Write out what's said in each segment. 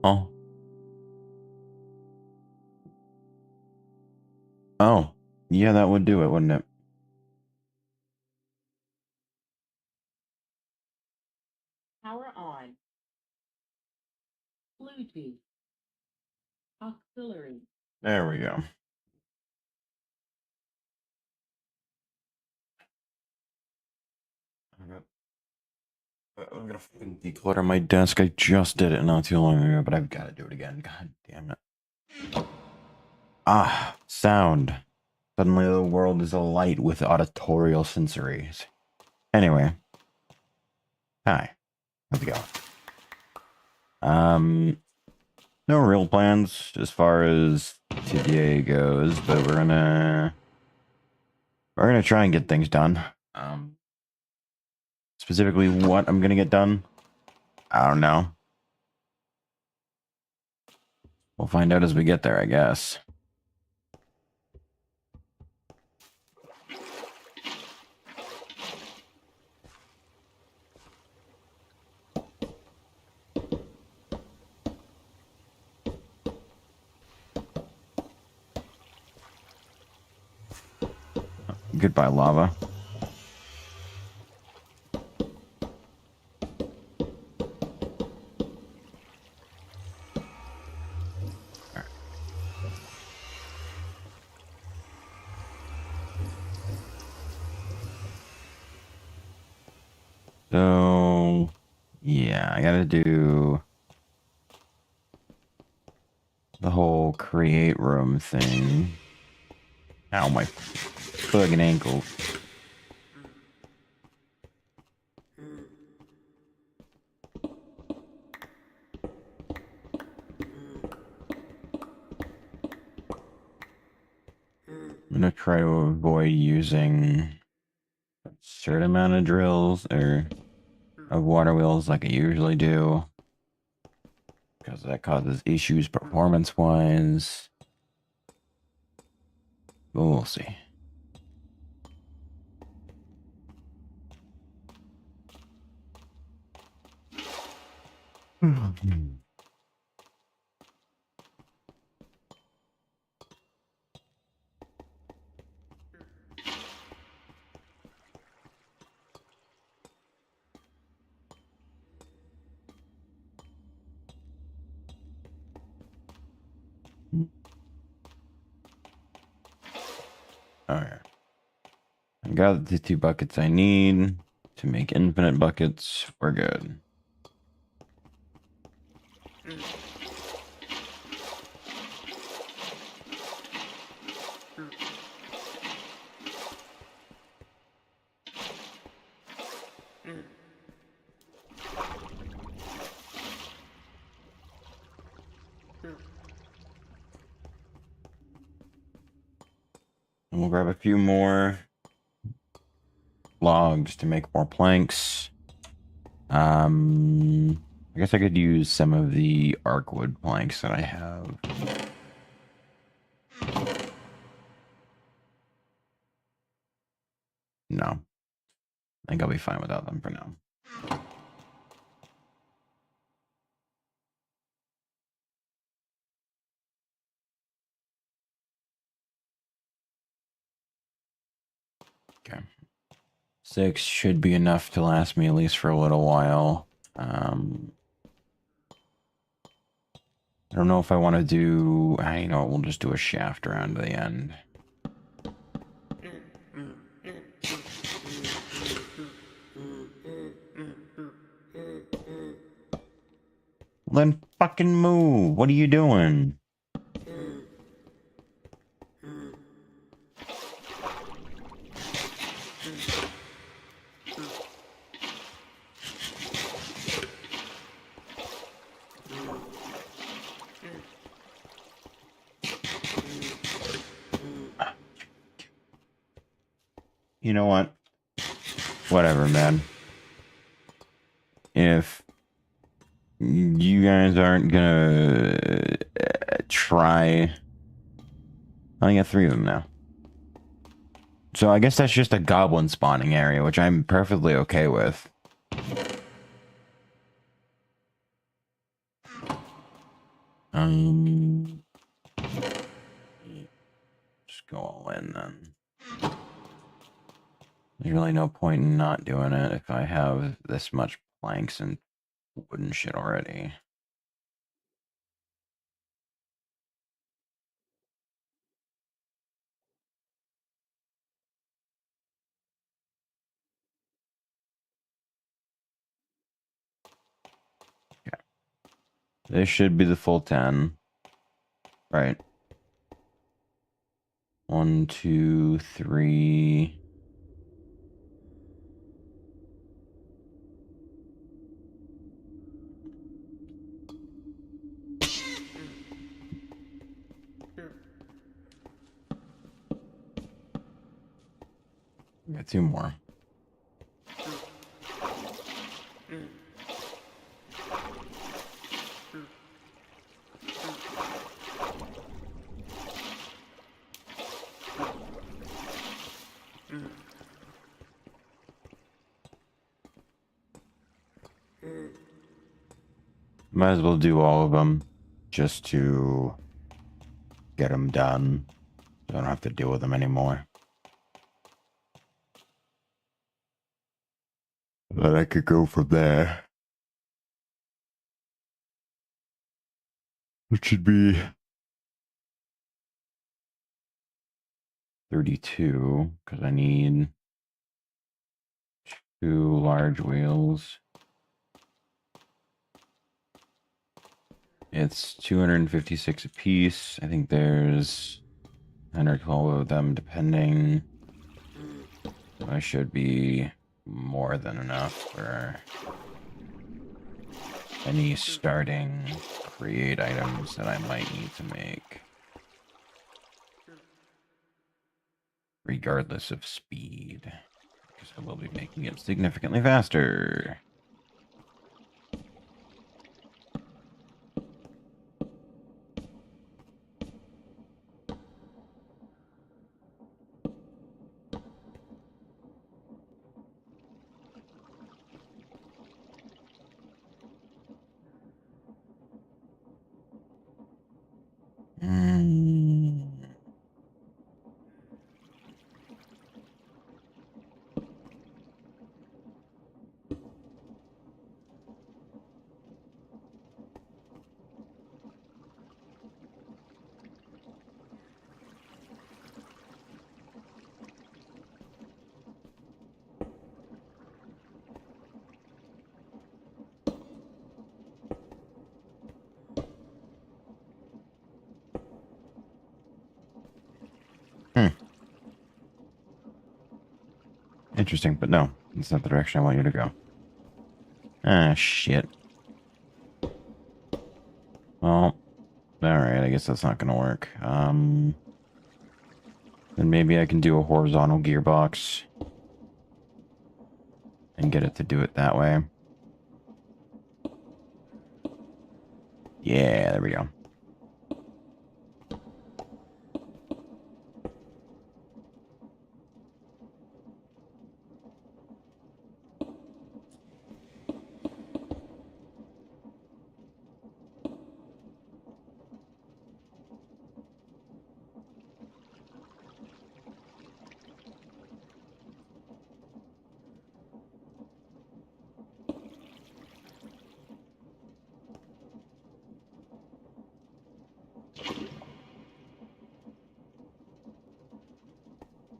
Oh. Oh. Yeah, that would do it, wouldn't it? Power on. Bluetooth. Auxiliary. There we go. I'm gonna fucking declutter my desk. I just did it not too long ago, but I've got to do it again. God damn it. Ah, sound. Suddenly the world is alight with auditorial sensories. Anyway. Hi. How's it going? No real plans as far as today goes, but we're gonna try and get things done. Specifically what I'm gonna get done, I don't know. We'll find out as we get there, I guess. Goodbye, lava. So, yeah, I gotta do the whole create room thing. Ow, my fucking ankle. I'm gonna try to avoid using a certain amount of drills or of water wheels like I usually do, because that causes issues performance-wise. But we'll see. Alright. I got the 2 buckets I need to make infinite buckets. We're good. And we'll grab a few more logs to make more planks. I guess I could use some of the arc wood planks that I have. No. I think I'll be fine without them for now. Okay. 6 should be enough to last me at least for a little while. I don't know if I want to do... You know what, we'll just do a shaft around to the end. Then fucking move. What are you doing? You know what? Whatever, man. If you guys aren't gonna try... I only got 3 of them now. So I guess that's just a goblin spawning area, which I'm perfectly okay with. Just go all in then. There's really no point in not doing it if I have this much planks and wooden shit already. Okay. This should be the full 10. Right. 1, 2, 3. Got 2 more. Might as well do all of them just to get them done. So I don't have to deal with them anymore. Then I could go from there. It should be 32 because I need 2 large wheels. It's 256 a piece. I think there's 10 or 12 of them depending. So I should be more than enough for any starting create items that I might need to make. Regardless of speed. Because I will be making it significantly faster. Interesting, but no, it's not the direction I want you to go. Ah, shit. Well, alright, I guess that's not gonna work. Then maybe I can do a horizontal gearbox and get it to do it that way. Yeah, there we go.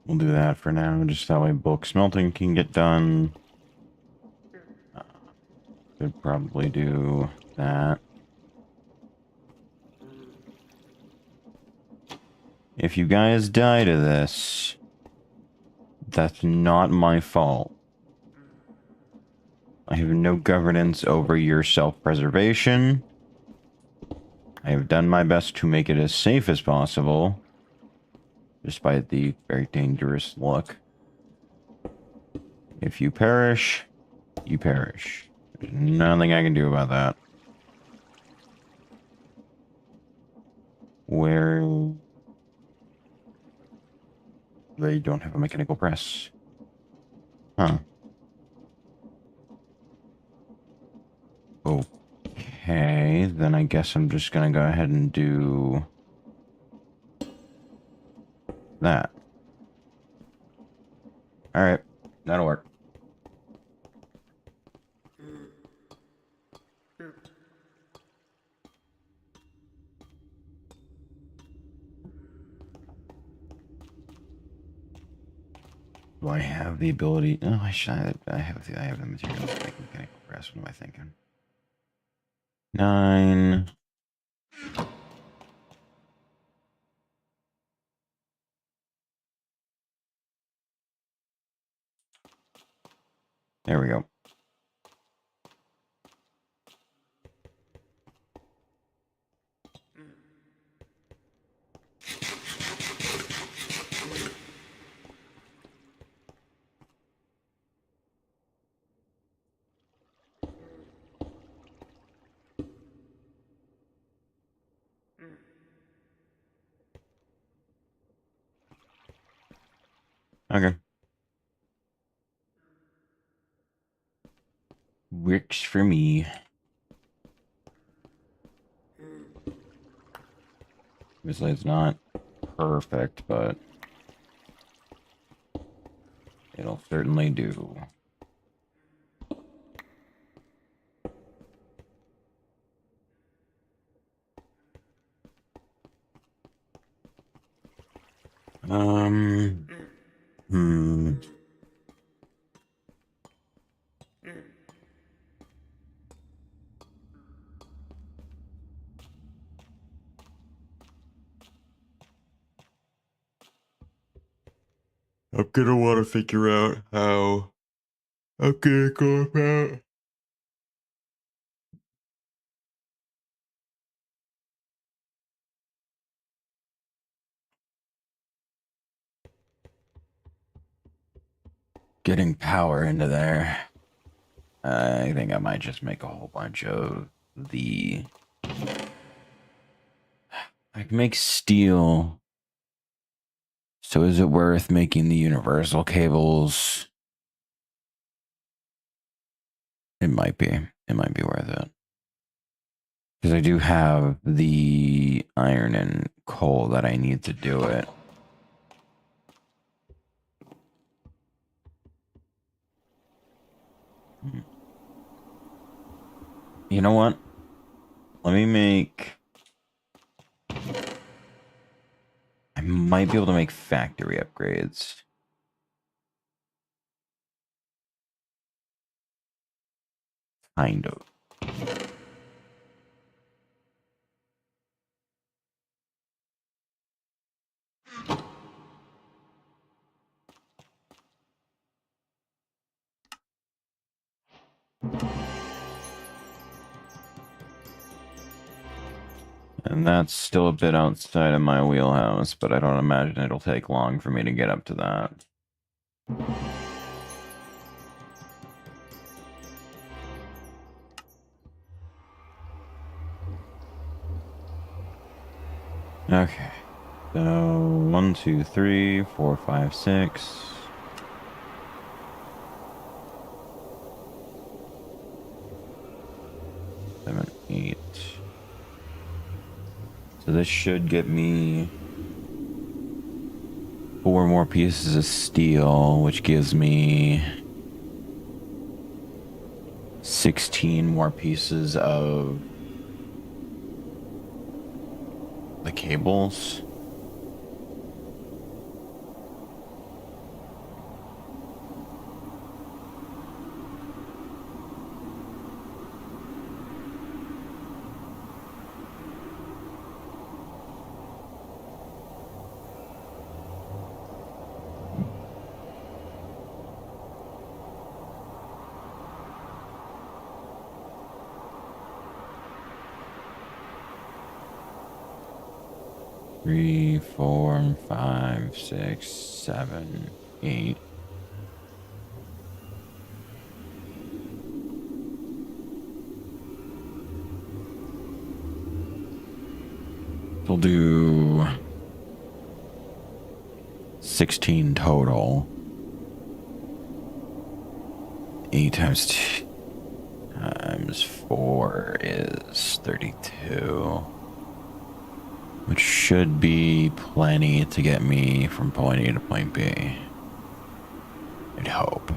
We'll do that for now, just that way bulk smelting can get done. Could probably do that. If you guys die to this, that's not my fault. I have no governance over your self-preservation. I have done my best to make it as safe as possible, despite the very dangerous look. If you perish, you perish. There's nothing I can do about that. Where they don't have a mechanical press. Huh. Okay, then I guess I'm just gonna go ahead and do that. All right, that'll work. Do I have the ability? No, I should. I have the materials to make mechanical press. What am I thinking? 9. There we go. Okay. Works for me. Obviously, it's not perfect, but it'll certainly do. Hmm. I'm gonna want to figure out how I'm gonna go about getting power into there. I think I might just make a whole bunch of the... I can make steel. So is it worth making the universal cables? It might be. It might be worth it. Because I do have the iron and coal that I need to do it. You know what? Let me make... I might be able to make factory upgrades. Kind of. And that's still a bit outside of my wheelhouse, but I don't imagine it'll take long for me to get up to that. Okay. So 1, 2, 3, 4, 5, 6. 7, 8. So this should get me 4 more pieces of steel, which gives me 16 more pieces of the cables. Three, 4, 5, 6, 7, 8. We'll do 16 total. 8 times times 4 is 32. Which should be plenty to get me from point A to point B. I'd hope.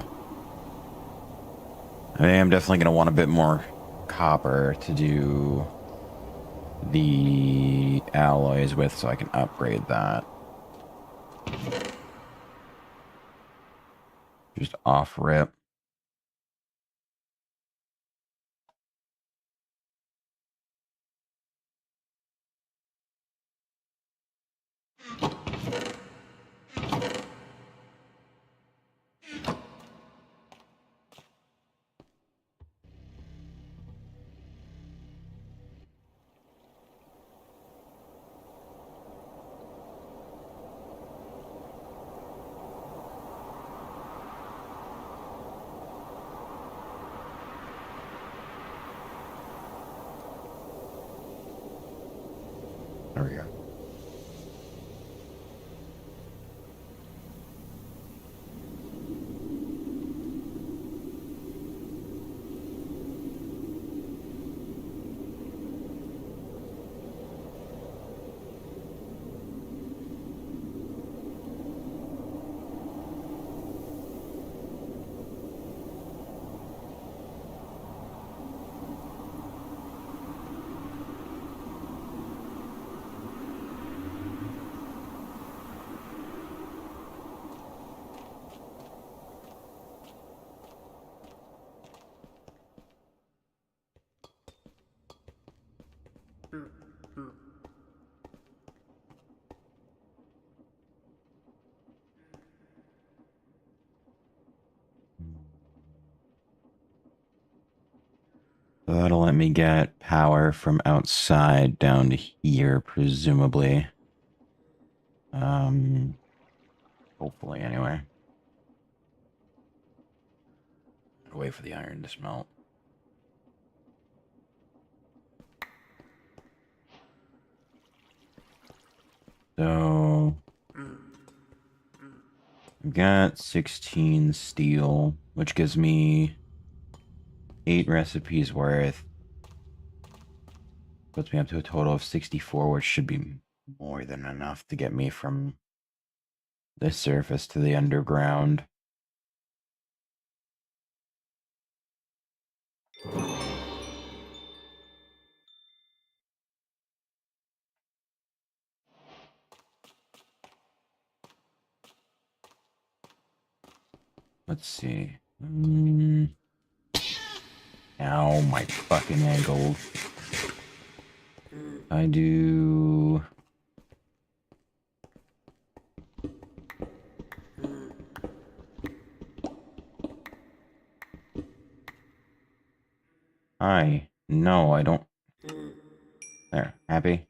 I am definitely going to want a bit more copper to do the alloys with so I can upgrade that. Just off rip. There we go. So that'll let me get power from outside down to here, presumably. Hopefully, anyway. Wait for the iron to smelt. So I've got 16 steel, which gives me 8 recipes worth. Puts me up to a total of 64, which should be more than enough to get me from the surface to the underground. Let's see. Ow, my fucking ankle. I do... No, I don't... There, happy?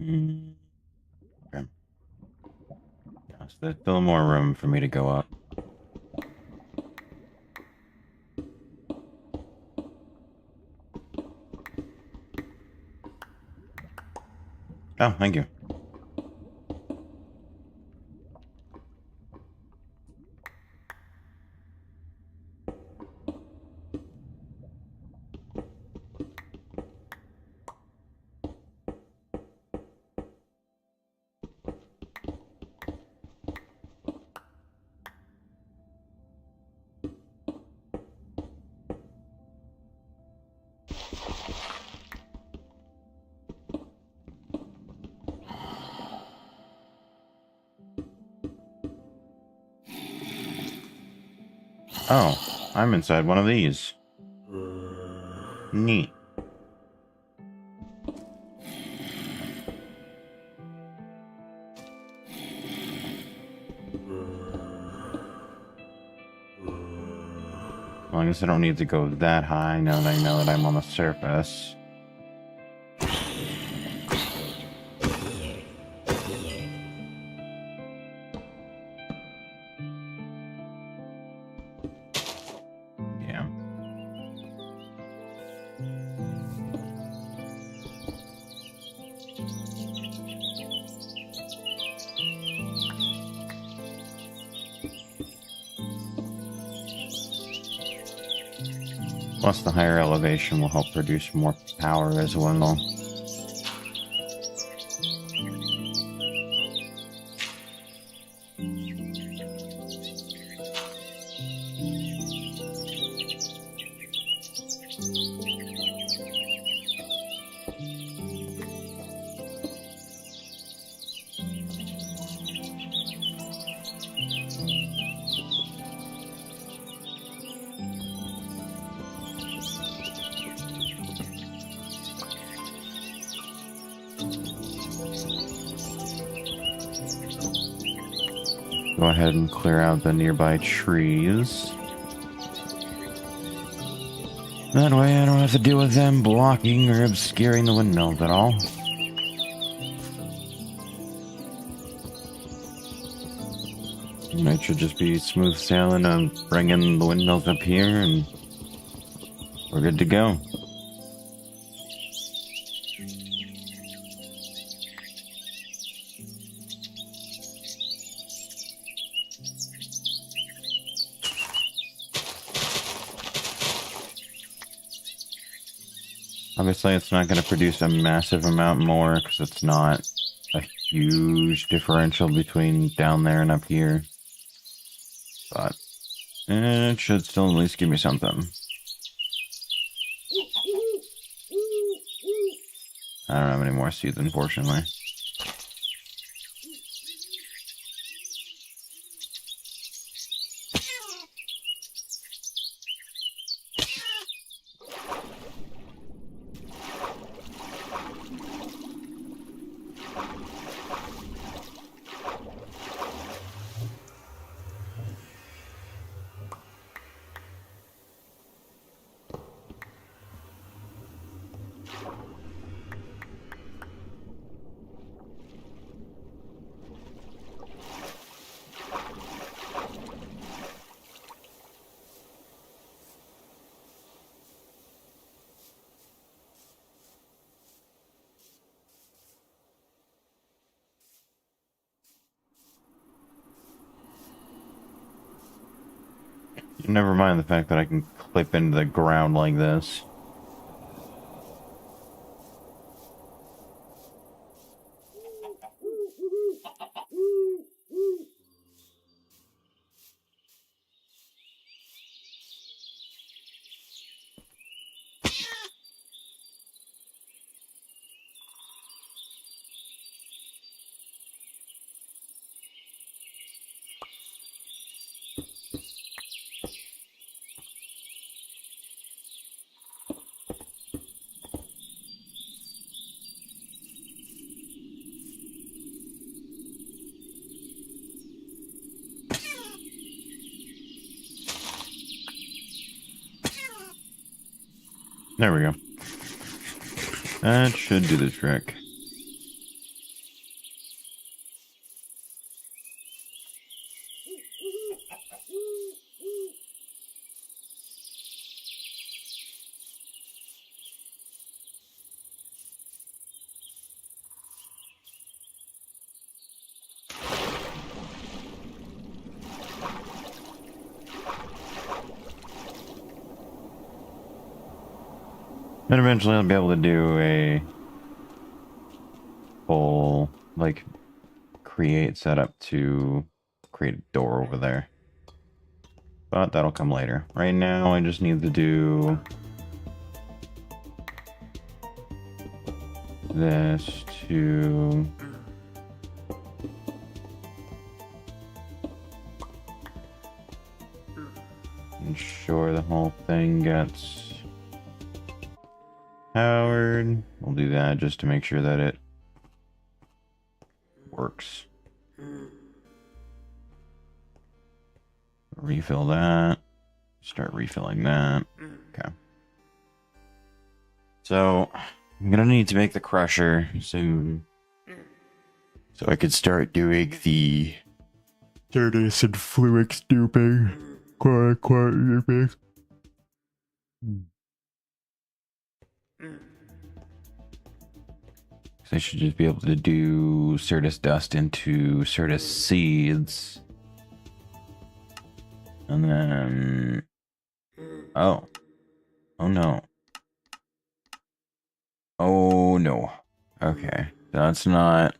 Okay. So there's still more room for me to go up. Oh, thank you. Oh, I'm inside one of these. Neat. long as I don't need to go that high now that I know that I'm on the surface. Yeah. Plus the higher elevation will help produce more power as well. Go ahead and clear out the nearby trees. That way I don't have to deal with them blocking or obscuring the windmills at all. And it should just be smooth sailing and bringing the windmills up here and we're good to go. Obviously, it's not going to produce a massive amount more because it's not a huge differential between down there and up here. But it should still at least give me something. I don't have any more seeds, unfortunately. Never mind the fact that I can clip into the ground like this. There we go. That should do the trick. And eventually I'll be able to do a full, like, create setup to create a door over there. But that'll come later. Right now I just need to do this to ensure the whole thing gets powered. We'll do that just to make sure that it works. Refill that. Start refilling that. Okay. So I'm gonna need to make the crusher soon, so I could start doing the Certus and Fluix duping. Quite duping. I should just be able to do Certus dust into Certus seeds. And then... Oh. Oh no. Oh no. Okay. That's not...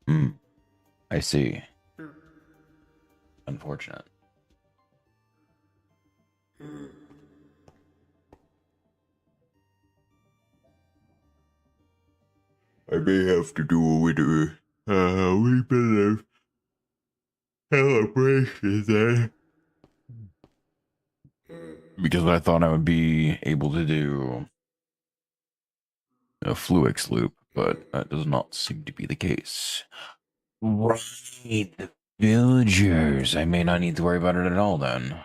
Hmm. I see. Unfortunate. I may have to do a winter wee bit of celebration then. Because I thought I would be able to do a Fluix loop, but that does not seem to be the case. Right, the villagers. I may not need to worry about it at all then.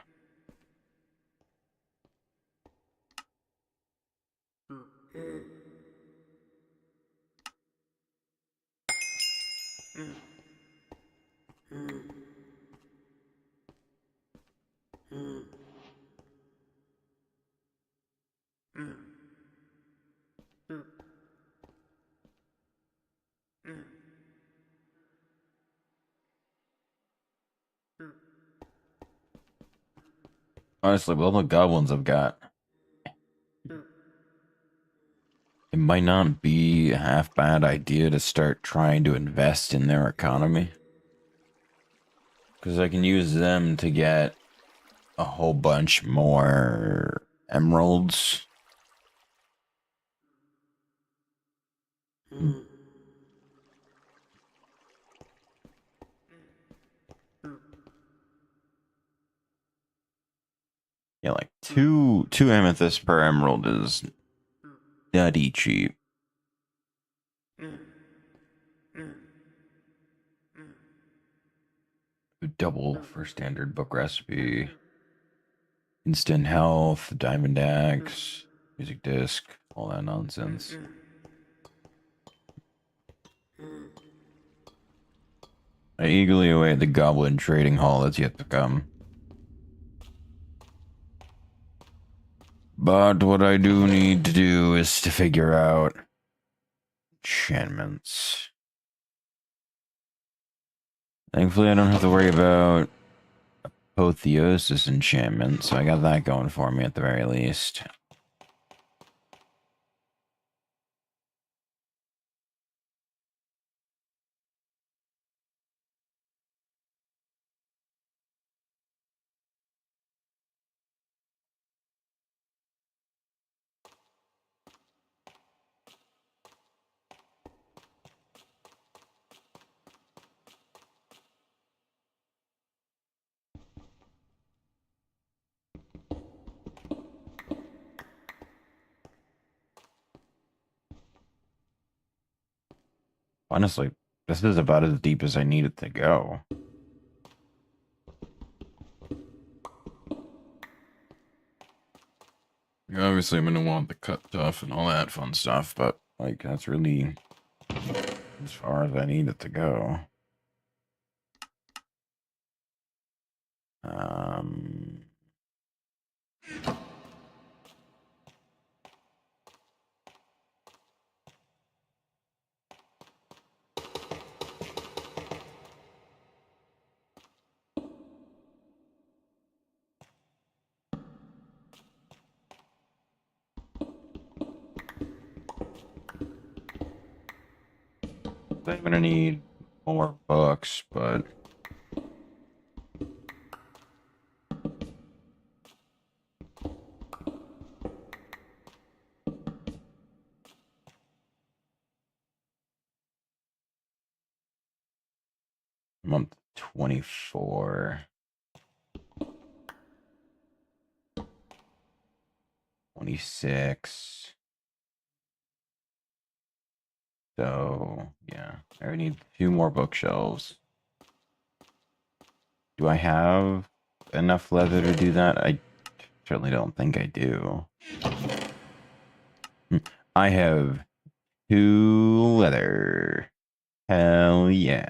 Honestly, with all the goblins I've got, it might not be a half bad idea to start trying to invest in their economy. Because I can use them to get a whole bunch more emeralds. Yeah, like two amethysts per emerald is nutty cheap. Double for standard book recipe. Instant health, diamond axe, music disc, all that nonsense. I eagerly await the goblin trading hall that's yet to come. But what I do need to do is to figure out enchantments. Thankfully, I don't have to worry about apotheosis enchantment, so I got that going for me at the very least. Honestly, this is about as deep as I need it to go. Obviously, I'm gonna want the cut stuff and all that fun stuff, but like that's really as far as I need it to go. Um, I'm gonna need more books, but month 24, 26. So yeah, I need 2 more bookshelves. Do I have enough leather to do that? I certainly don't think I do. I have 2 leather. Hell yeah.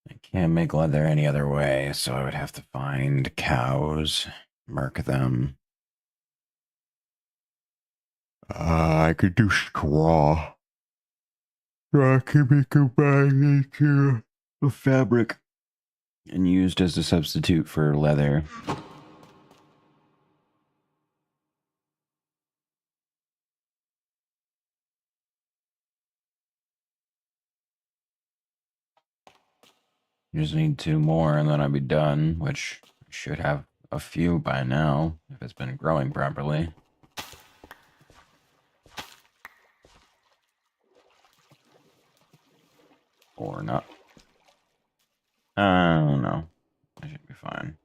I can't make leather any other way, so I would have to find cows, mark them. I could do straw. Straw can be combined into a fabric and used as a substitute for leather. You just need 2 more and then I'll be done, which I should have a few by now if it's been growing properly. Or not. I don't know. I should be fine.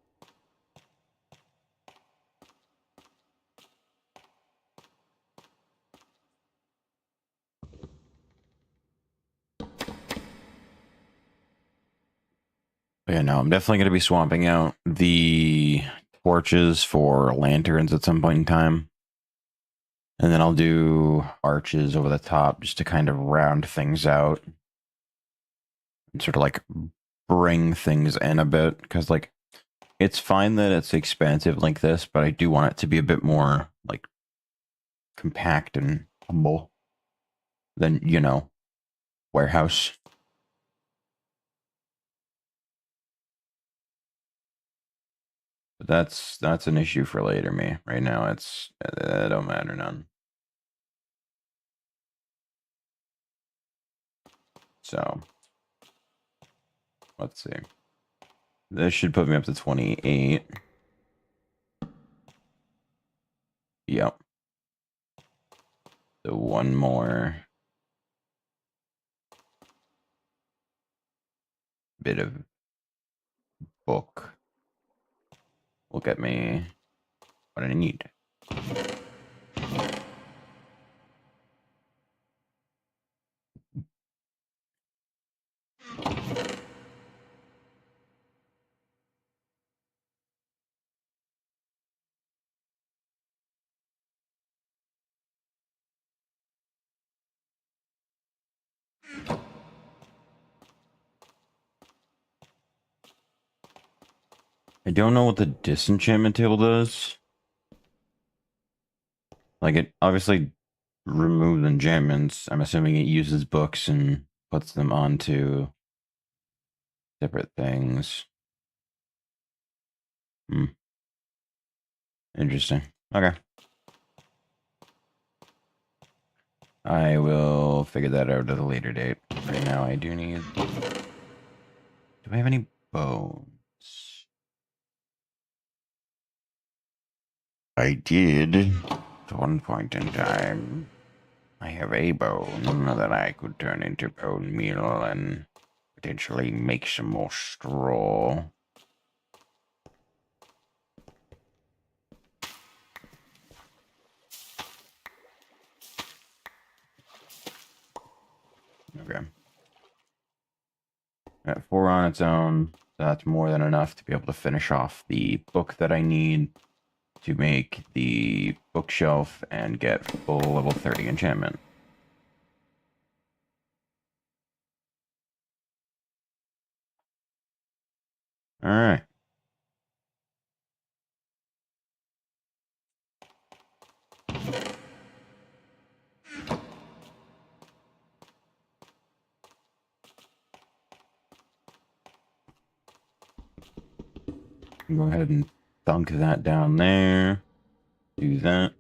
But yeah, no, I'm definitely going to be swapping out the torches for lanterns at some point in time. And then I'll do arches over the top just to kind of round things out and sort of like bring things in a bit. Because, like, it's fine that it's expansive like this, but I do want it to be a bit more, like, compact and humble than, you know, warehouse. But that's an issue for later me. Right now, it don't matter none. So, let's see. This should put me up to 28. Yep. So one more bit of book will get me what I need. I don't know what the disenchantment table does. Like, it obviously removes enchantments. I'm assuming it uses books and puts them onto separate things. Interesting. Okay. I will figure that out at a later date. Right now, I do need... Do I have any bones? I did. At one point in time, I have a bone that I could turn into bone meal and potentially make some more straw. Okay. At 4 on its own, that's more than enough to be able to finish off the book that I need to make the bookshelf and get full level 30 enchantment. Alright. Go ahead and dunk that down there. Do that.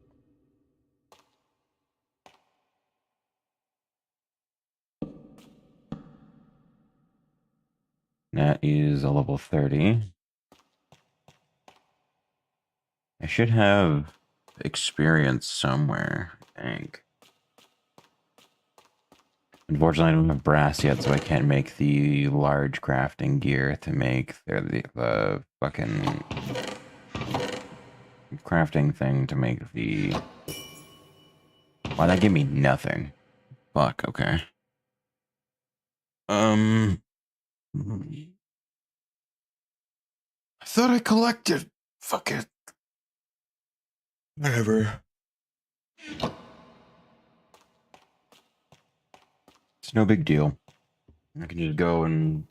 That is a level 30. I should have experience somewhere, I think. Unfortunately, I don't have brass yet, so I can't make the large crafting gear to make the fucking crafting thing to make the... Why that give me nothing? Fuck, okay. I thought I collected. Fuck it. Whatever. It's no big deal. I can just go and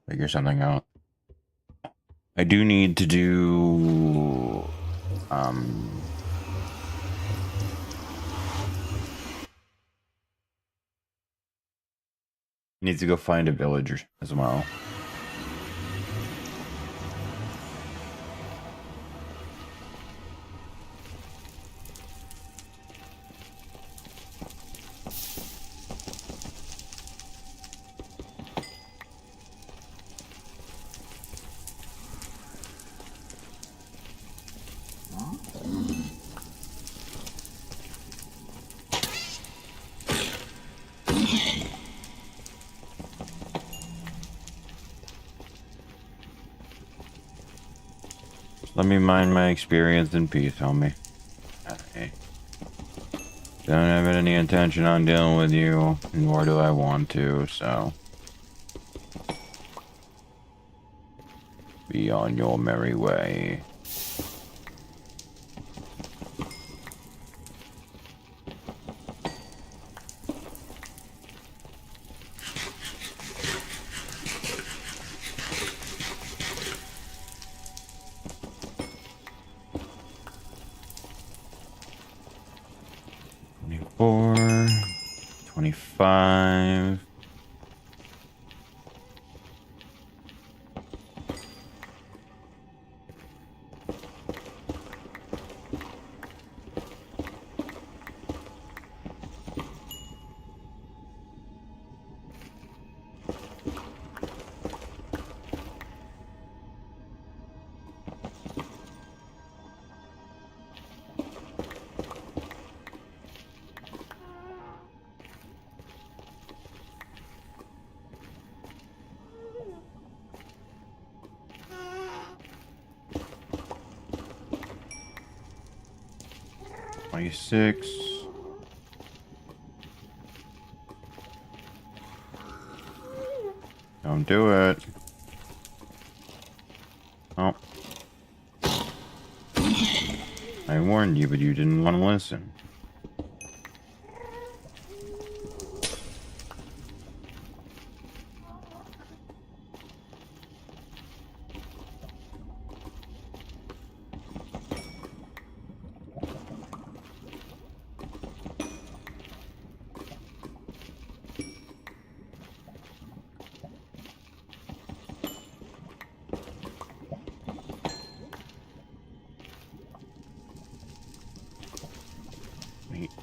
figure something out. I do need to do... Need to go find a villager as well. Let me mind my experience in peace, homie. Okay. Don't have any intention on dealing with you, nor do I want to, so... Be on your merry way. Four, 25. Six. Don't do it. Oh. I warned you, but you didn't want to listen.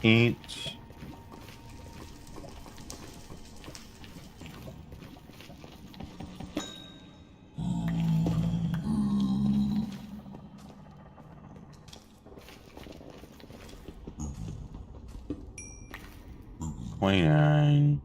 Eat. $29.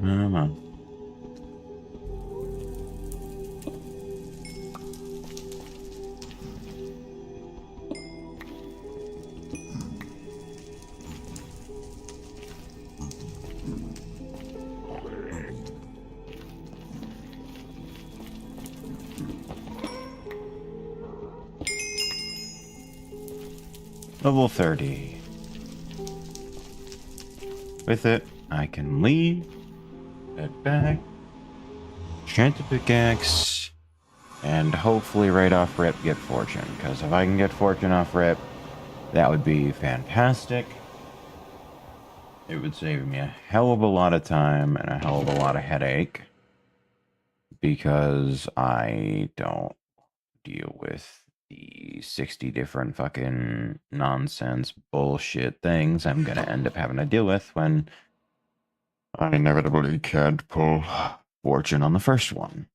Come on. Level 30. With it, I can leave, head back, enchant the pickaxe, and hopefully right off rip get fortune. Because if I can get fortune off rip, that would be fantastic. It would save me a hell of a lot of time and a hell of a lot of headache. because I don't deal with the 60 different fucking nonsense bullshit things I'm gonna end up having to deal with when I inevitably can't pull fortune on the first one.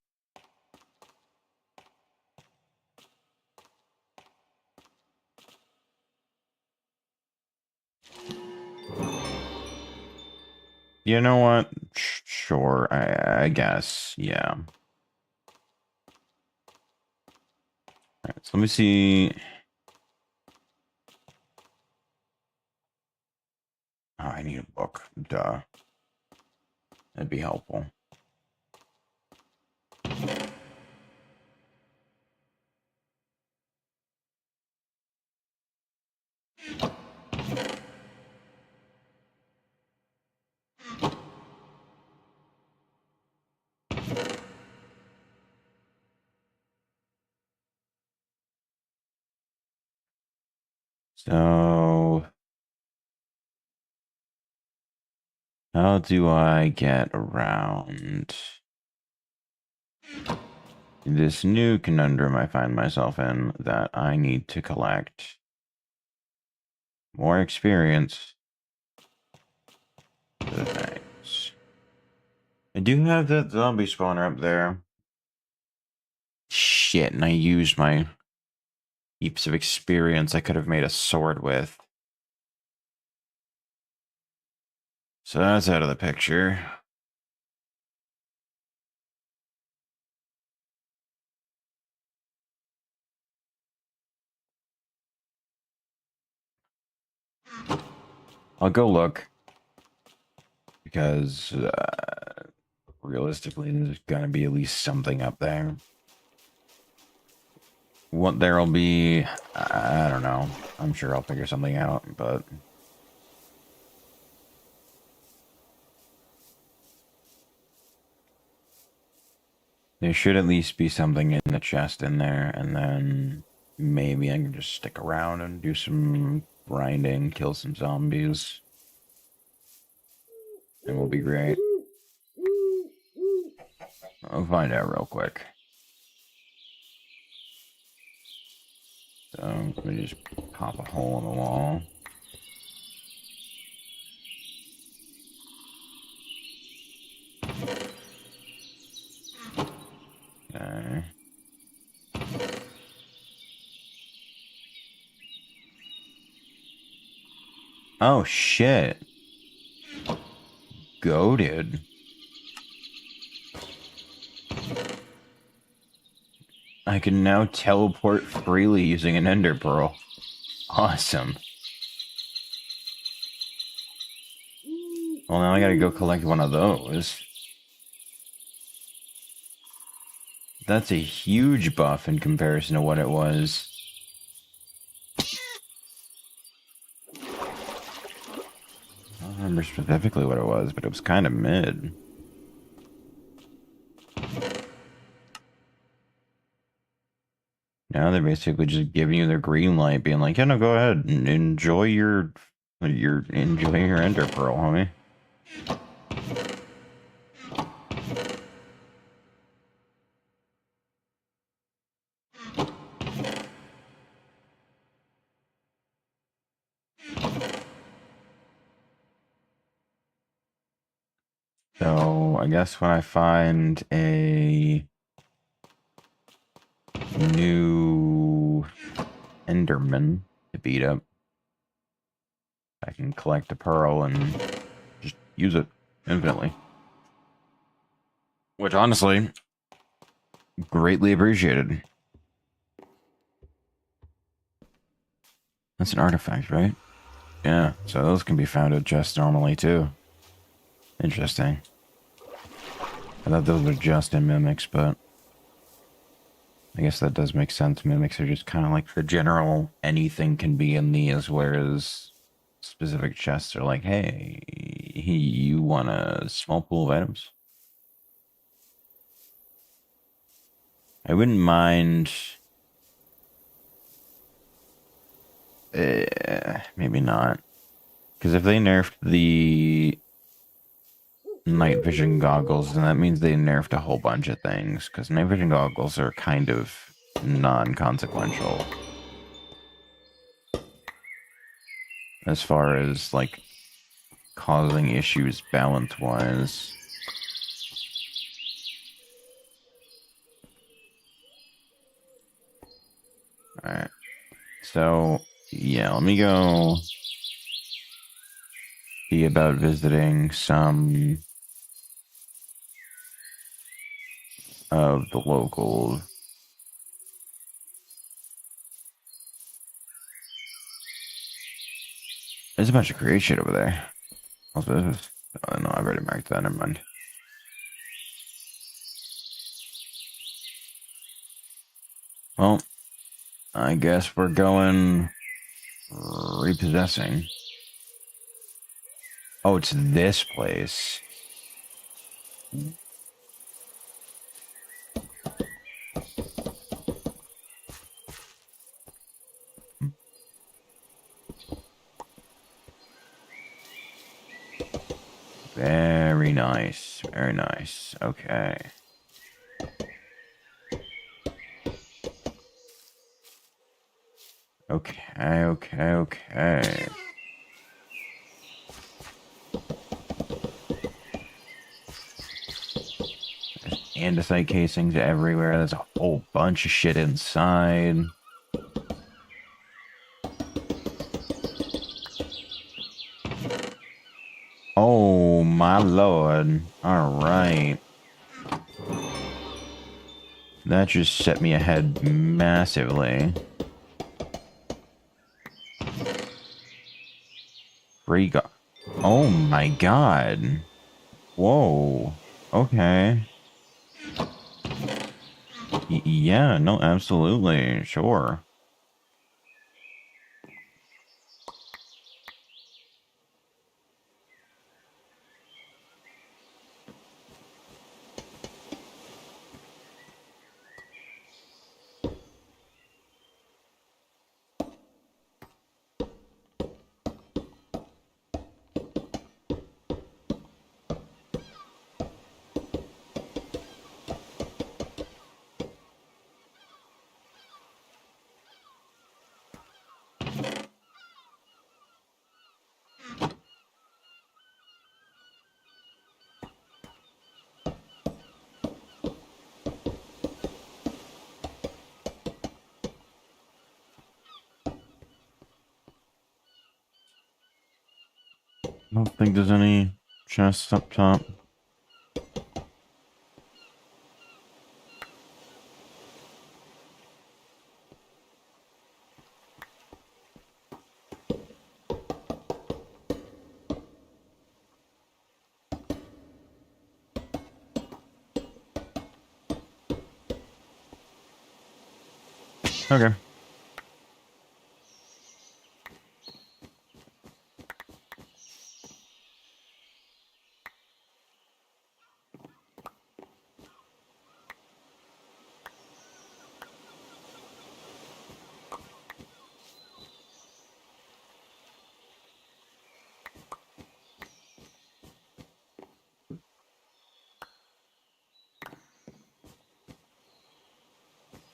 You know what? Sure, I guess. Yeah. Alright, so let me see. Oh, I need a book. Duh. That'd be helpful. So, how do I get around this new conundrum I find myself in that I need to collect more experience for the things? I do have that zombie spawner up there. Shit, and I used my heaps of experience I could have made a sword with. So that's out of the picture. I'll go look because realistically, there's gonna be at least something up there. What there'll be, I don't know. I'm sure I'll figure something out, but there should at least be something in the chest in there, and then maybe I can just stick around and do some grinding, kill some zombies, and we'll be great. I'll find out real quick. So let me just pop a hole in the wall. Okay. Oh shit. Goated. I can now teleport freely using an ender pearl. Awesome. Well, now I gotta go collect one of those. That's a huge buff in comparison to what it was. I don't remember specifically what it was, but it was kind of mid. Now they're basically just giving you their green light, being like, "Yeah, no, go ahead and enjoy your ender pearl, homie." So I guess when I find a new Enderman to beat up, I can collect a pearl and just use it infinitely. Which honestly, greatly appreciated. That's an artifact, right? Yeah, so those can be found at chests normally too. Interesting. I thought those were just in mimics, but I guess that does make sense. Mimics are just kind of like the general anything can be in these, whereas specific chests are like, hey, you want a small pool of items? I wouldn't mind. Maybe not. Because if they nerfed the night vision goggles, and that means they nerfed a whole bunch of things, because night vision goggles are kind of non-consequential as far as, like, causing issues balance-wise. Alright. So, yeah, let me go see about visiting some of the locals. There's a bunch of great shit over there. Also, this is... Oh, no, I've already marked that. Never mind. Well, I guess we're going repossessing. Oh, it's this place. Very nice. Very nice. Okay. Okay, okay, okay. There's andesite casings everywhere. There's a whole bunch of shit inside. Oh, my lord. All right. That just set me ahead massively. Free go. Oh my god. Whoa. Okay. Yeah, no, absolutely. Sure. I don't think there's any chests up top. Okay.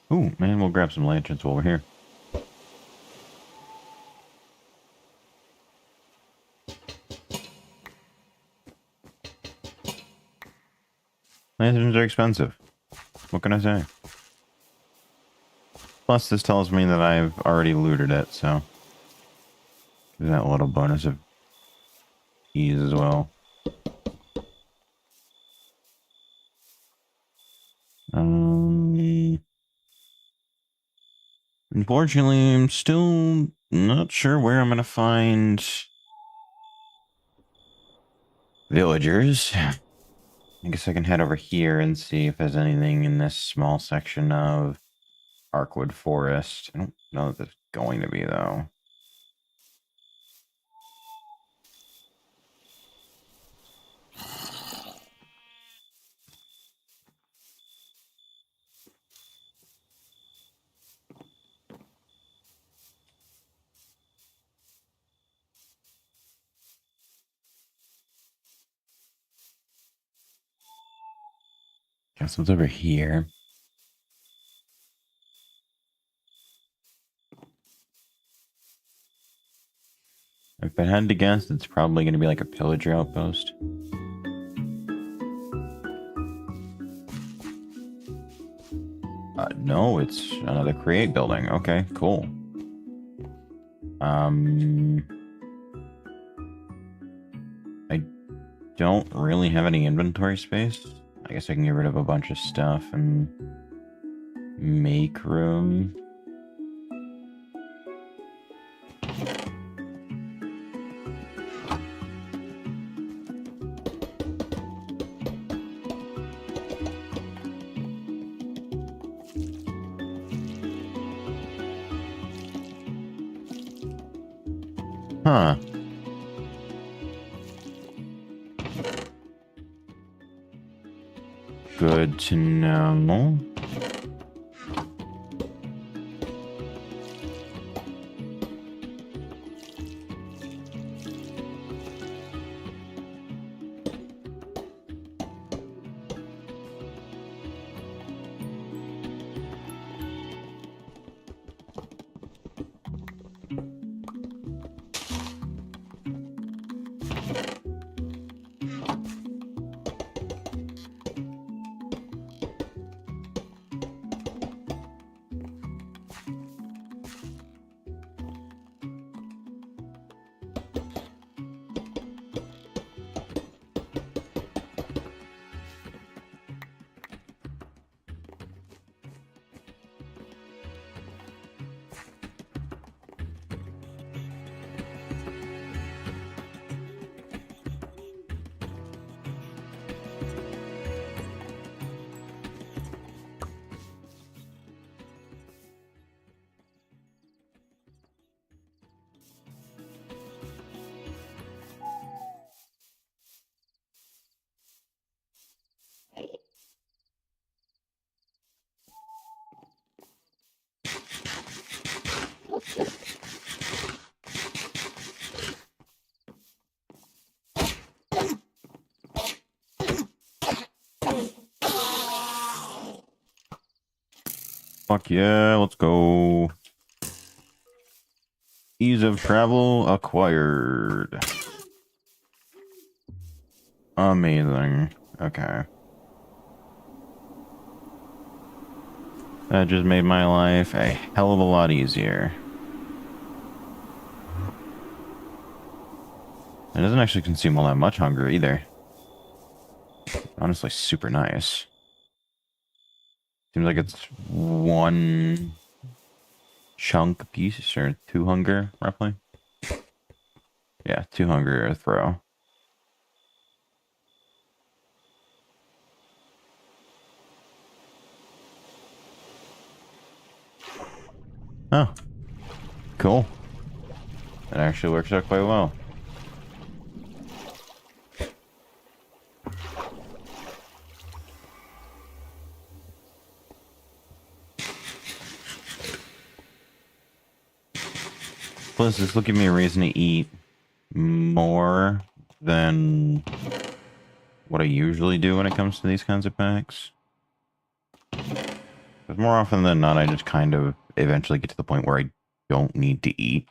Ooh, man, we'll grab some lanterns while we're here. Lanterns are expensive. What can I say? Plus, this tells me that I've already looted it, so... There's that little bonus of ease as well. Unfortunately, I'm still not sure where I'm gonna find villagers. I guess I can head over here and see if there's anything in this small section of Arkwood Forest. I don't know if there's going to be, though. Guess what's over here? If I had to guess, it's probably going to be like a pillager outpost. No, it's another create building. Okay, cool. I don't really have any inventory space. I guess I can get rid of a bunch of stuff and make room. Huh. Good to know. Fuck yeah, let's go. Ease of travel acquired. Amazing. Okay. That just made my life a hell of a lot easier. It doesn't actually consume all that much hunger either. Honestly, super nice. Seems like it's one chunk piece or two hunger, roughly. Yeah, two hunger a throw. Oh, cool. That actually works out quite well. Plus, this will give me a reason to eat more than what I usually do when it comes to these kinds of packs. Because more often than not, I just kind of eventually get to the point where I don't need to eat.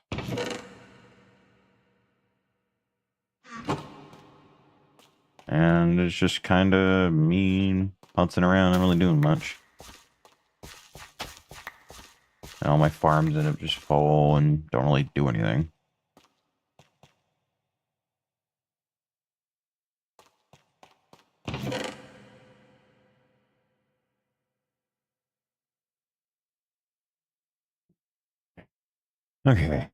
And it's just kind of me putzing around, not really doing much. And all my farms end up just full and don't really do anything. Okay,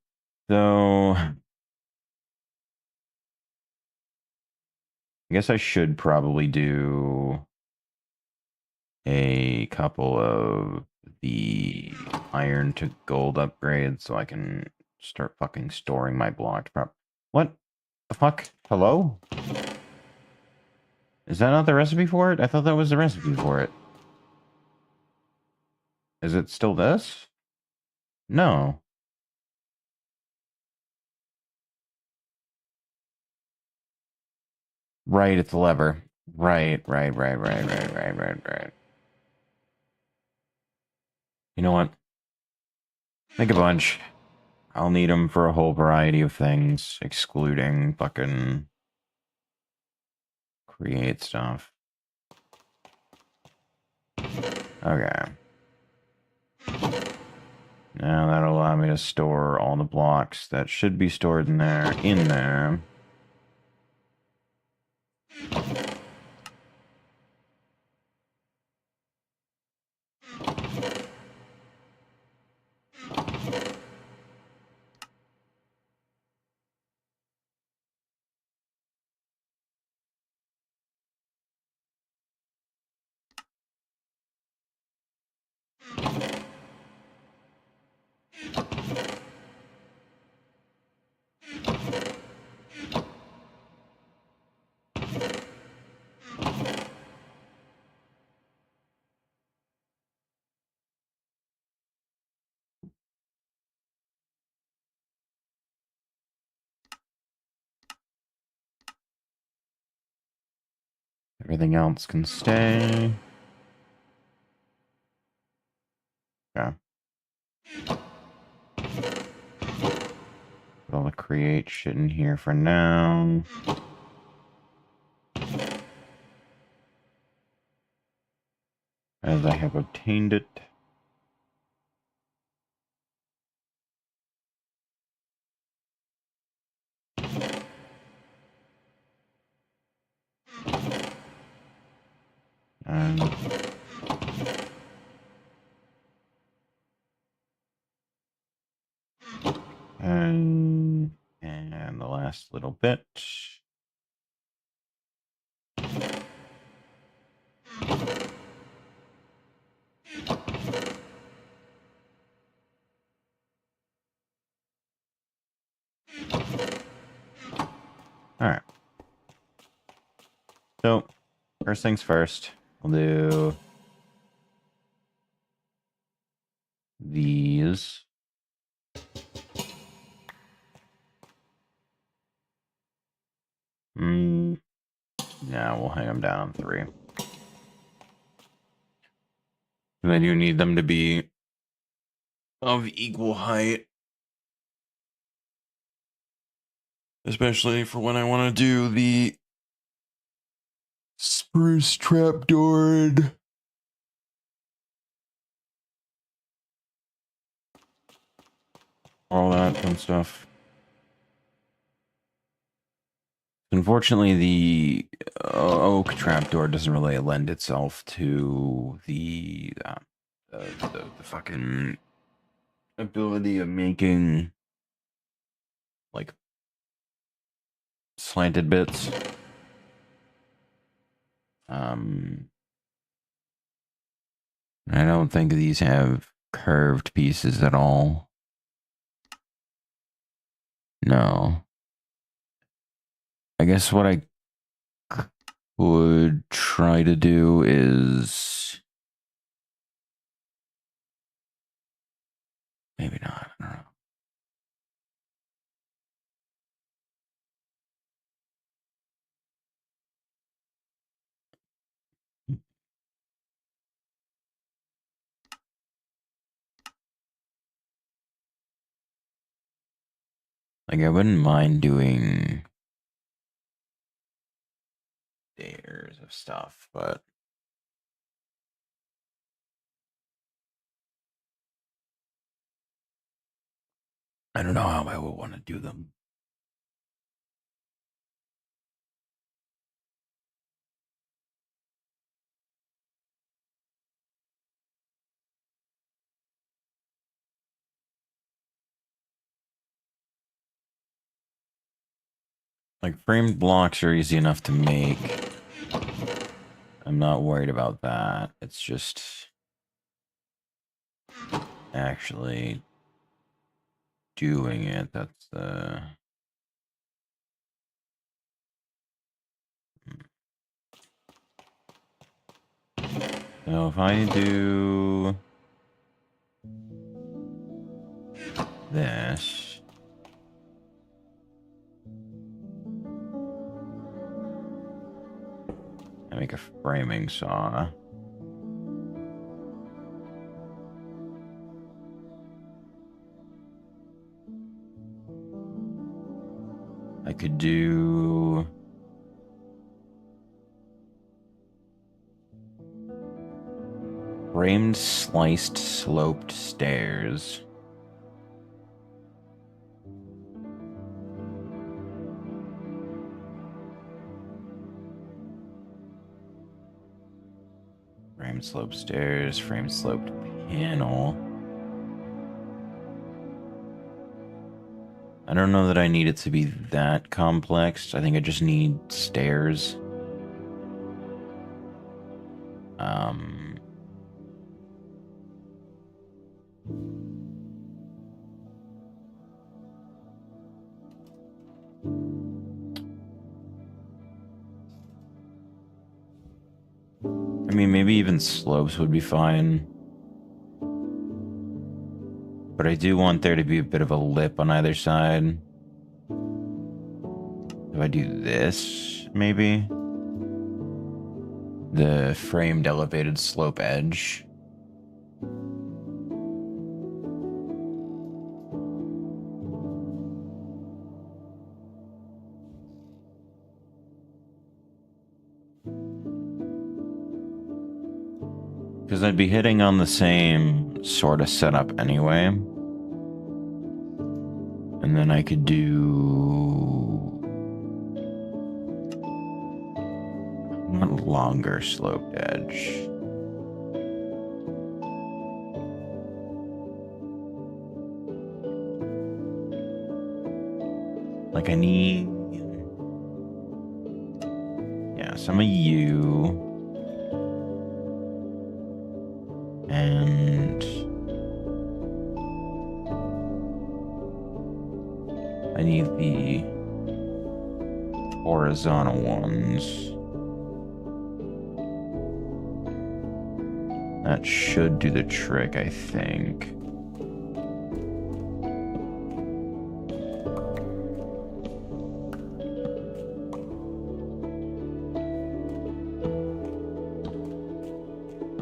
so I guess I should probably do a couple of the iron to gold upgrades so I can start fucking storing my blocked prop. What the fuck? Hello? Is that not the recipe for it? I thought that was the recipe for it. Is it still this? No. Right, it's a lever. Right. You know what? Make a bunch. I'll need them for a whole variety of things, excluding fucking create stuff. Okay. Now that'll allow me to store all the blocks that should be stored in there. Everything else can stay. Okay. Put all the create shit in here for now. As I have obtained it. And and the last little bit. All right. So, first things first, we'll do these. Yeah, we'll hang them down on 3. And then you need them to be of equal height. Especially for when I want to do the spruce trapdoor. All that fun stuff. Unfortunately, the oak trapdoor doesn't really lend itself to the fucking ability of making like slanted bits. I don't think these have curved pieces at all. No. I guess what I would try to do is maybe not. I don't know. Like I wouldn't mind doing layers of stuff, but I don't know how I would want to do them. Like framed blocks are easy enough to make. I'm not worried about that. It's just actually doing it. That's the so if I do this. make a framing saw. I could do... framed, sliced, sloped stairs. Framed, sloped stairs, framed, sloped panel. I don't know that I need it to be that complex. I think I just need stairs. I mean, maybe even slopes would be fine. But I do want there to be a bit of a lip on either side. If I do this, maybe? The framed elevated slope edge. Because I'd be hitting on the same sort of setup anyway. And then I could do... a longer sloped edge. Like I need... yeah, some of you... and... I need the horizontal ones. That should do the trick, I think.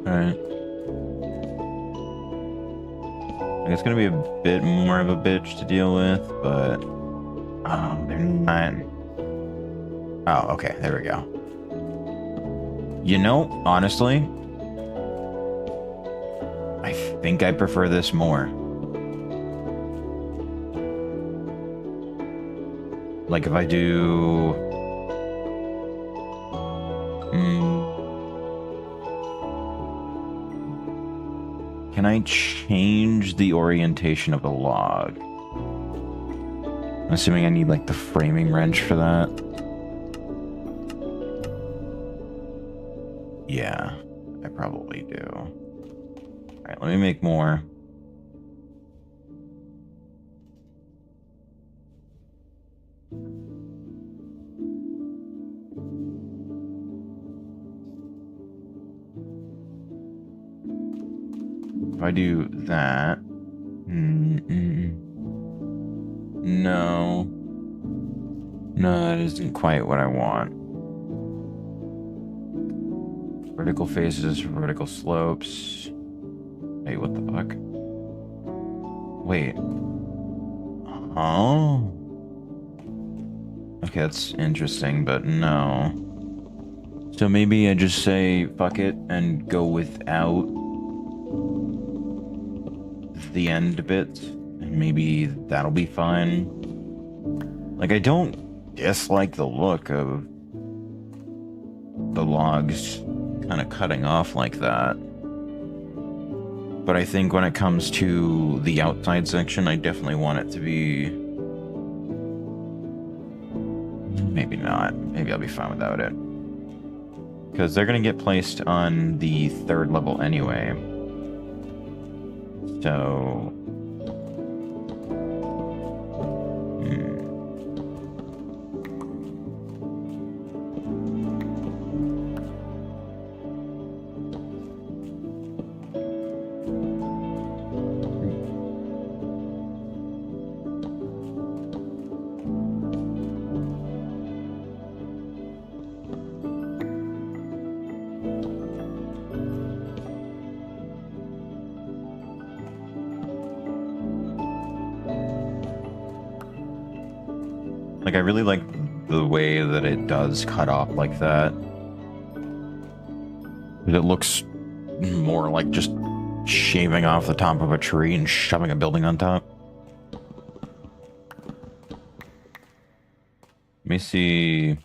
Alright. It's gonna be a bit more of a bitch to deal with, but they're not. Oh, okay, there we go. You know, honestly, I think I prefer this more. Like if I do... can I change the orientation of the log? I'm assuming I need like the framing wrench for that. Yeah, I probably do. All right, let me make more. If I do that... no. No, that isn't quite what I want. Vertical faces, vertical slopes. Hey, what the fuck? Wait. Oh. Okay, that's interesting, but no. So maybe I just say fuck it and go without the end bit, and maybe that'll be fine. Like, I don't dislike the look of the logs kind of cutting off like that, but I think when it comes to the outside section, I definitely want it to be... maybe not. Maybe I'll be fine without it, because they're gonna get placed on the 3rd level anyway. So... Like, I really like the way that it does cut off like that. It looks more like just shaving off the top of a tree and shoving a building on top. Let me see.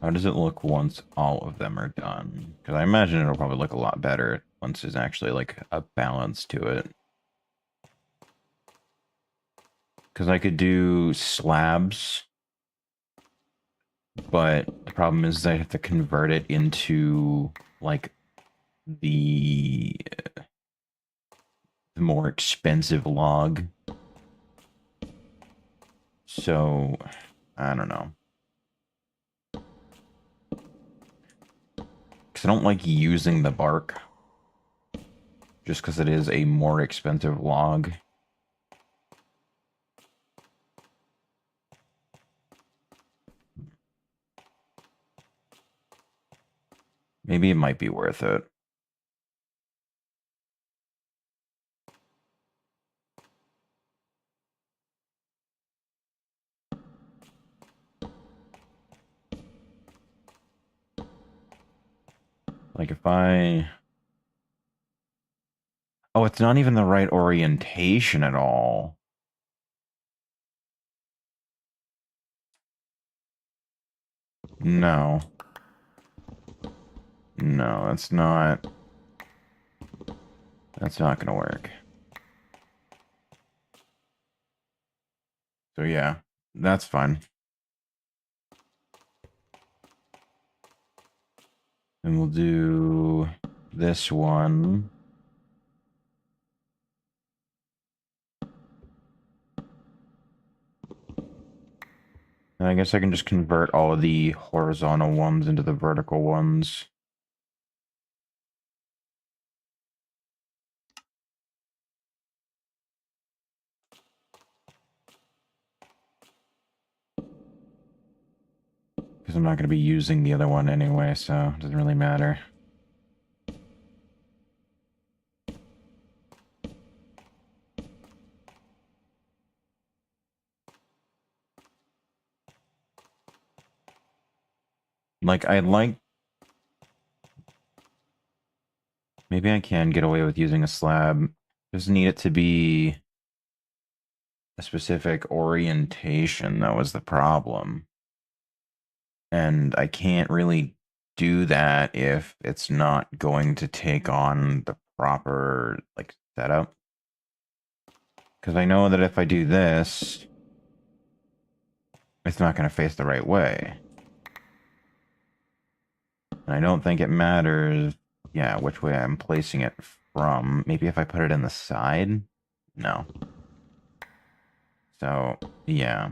How does it look once all of them are done? Because I imagine it'll probably look a lot better once there's actually like a balance to it. Because I could do slabs, but the problem is I have to convert it into like the more expensive log. So, I don't know. Because I don't like using the bark. Just because it is a more expensive log. Maybe it might be worth it. Like if I... Oh, it's not even the right orientation at all. No. No, that's not... That's not gonna work. So yeah, that's fine. And we'll do this one. And I guess I can just convert all of the horizontal ones into the vertical ones. Because I'm not going to be using the other one anyway, so it doesn't really matter. Like, I like... Maybe I can get away with using a slab. Just need it to be a specific orientation, that was the problem. And I can't really do that if it's not going to take on the proper, like, setup. Because I know that if I do this, it's not going to face the right way. And I don't think it matters, yeah, which way I'm placing it from. Maybe if I put it in the side? No. So, yeah.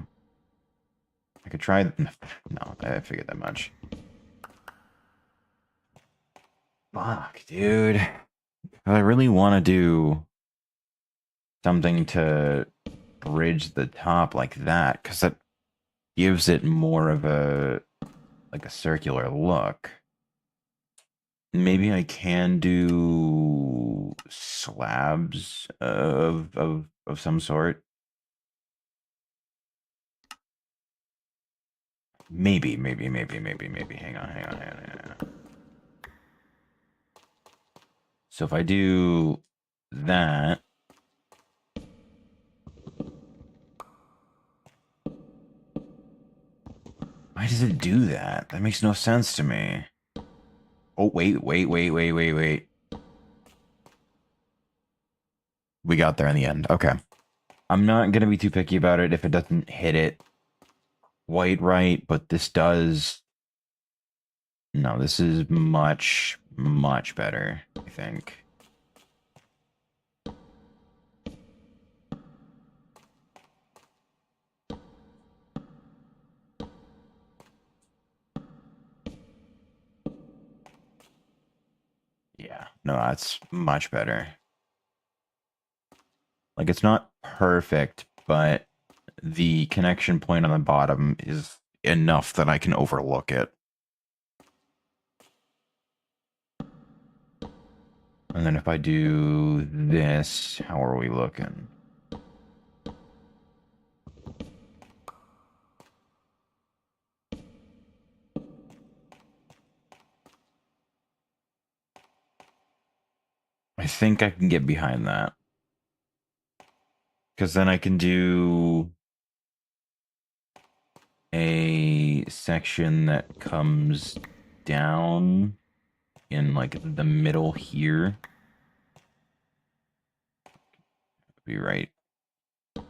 I could try... No, I figured that much. Fuck, dude. I really want to do something to bridge the top like that, because that gives it more of a, like a circular look. Maybe I can do slabs of some sort. Maybe. Hang on. So if I do that, why does it do that? That makes no sense to me. Oh, wait. We got there in the end. Okay. I'm not going to be too picky about it if it doesn't hit it quite right, but this does. No, this is much better, I think. Yeah, no, that's much better. Like, it's not perfect, but the connection point on the bottom is enough that I can overlook it. And then if I do this, how are we looking? I think I can get behind that. Because then I can do a section that comes down in like the middle here. Be right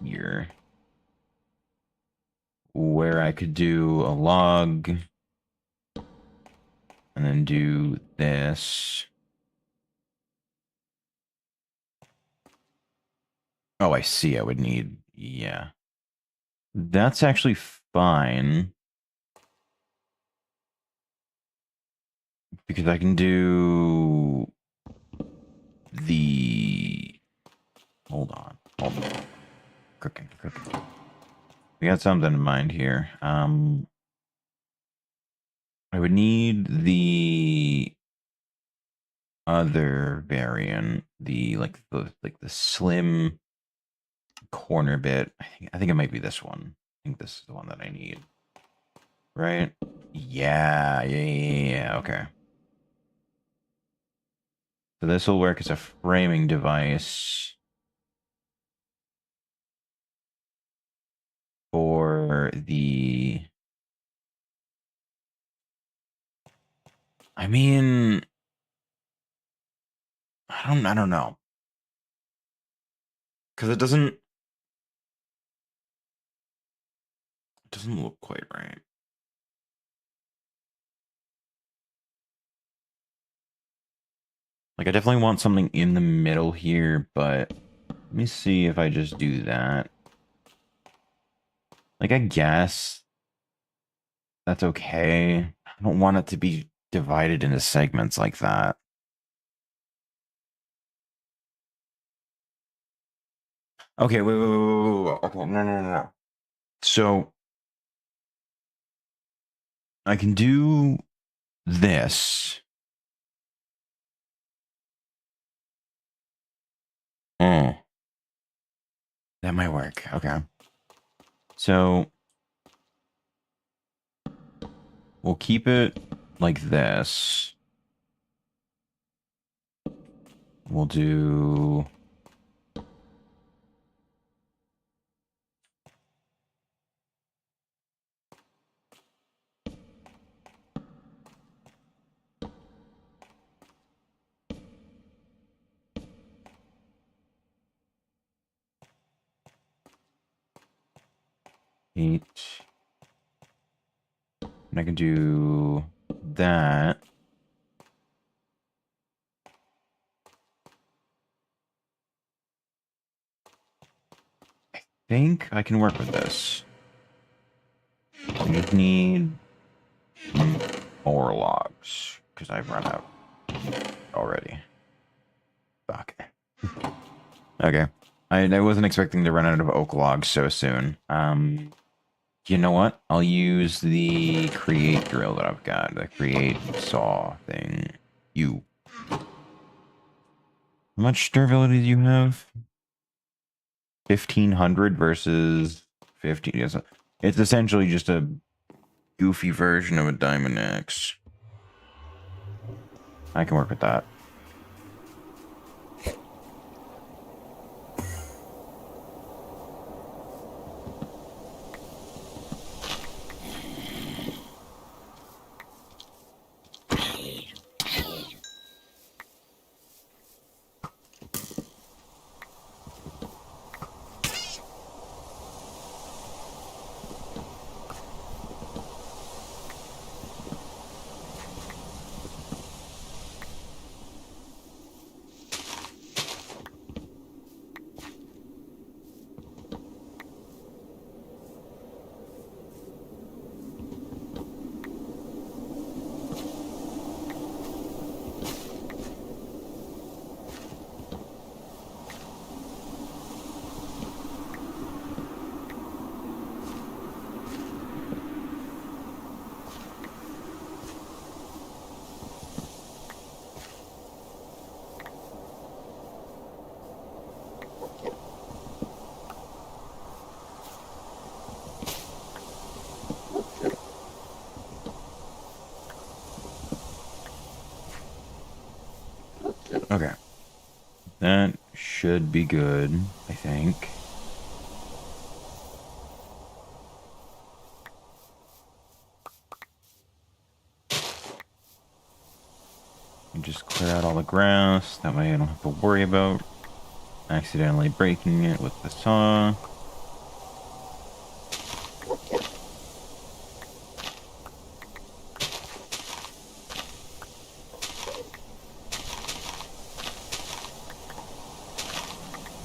here. Where I could do a log and then do this. Oh, I see. I would need, yeah. That's actually fine. Because I can do the... Hold on. Cooking. We got something in mind here. I would need the other variant, the slim corner bit. I think it might be this one. I think this is the one that I need. Right? Yeah. Okay. So this will work as a framing device for the... I mean, I don't know. Because it doesn't look quite right. Like, I definitely want something in the middle here, but let me see if I just do that. Like, I guess that's okay. I don't want it to be divided into segments like that. Okay, wait. Okay, no. So, I can do this. Oh, that might work. Okay. So, we'll keep it like this. We'll do... Eight. And I can do that. I think I can work with this. I just need more logs because I've run out already. Fuck. Okay. I wasn't expecting to run out of oak logs so soon. You know what? I'll use the create drill that I've got, the create saw thing. How much durability do you have? 1500 versus 15. Yes. It's essentially just a goofy version of a diamond axe. I can work with that. Okay. That should be good, I think. And just clear out all the grass. That way I don't have to worry about accidentally breaking it with the saw.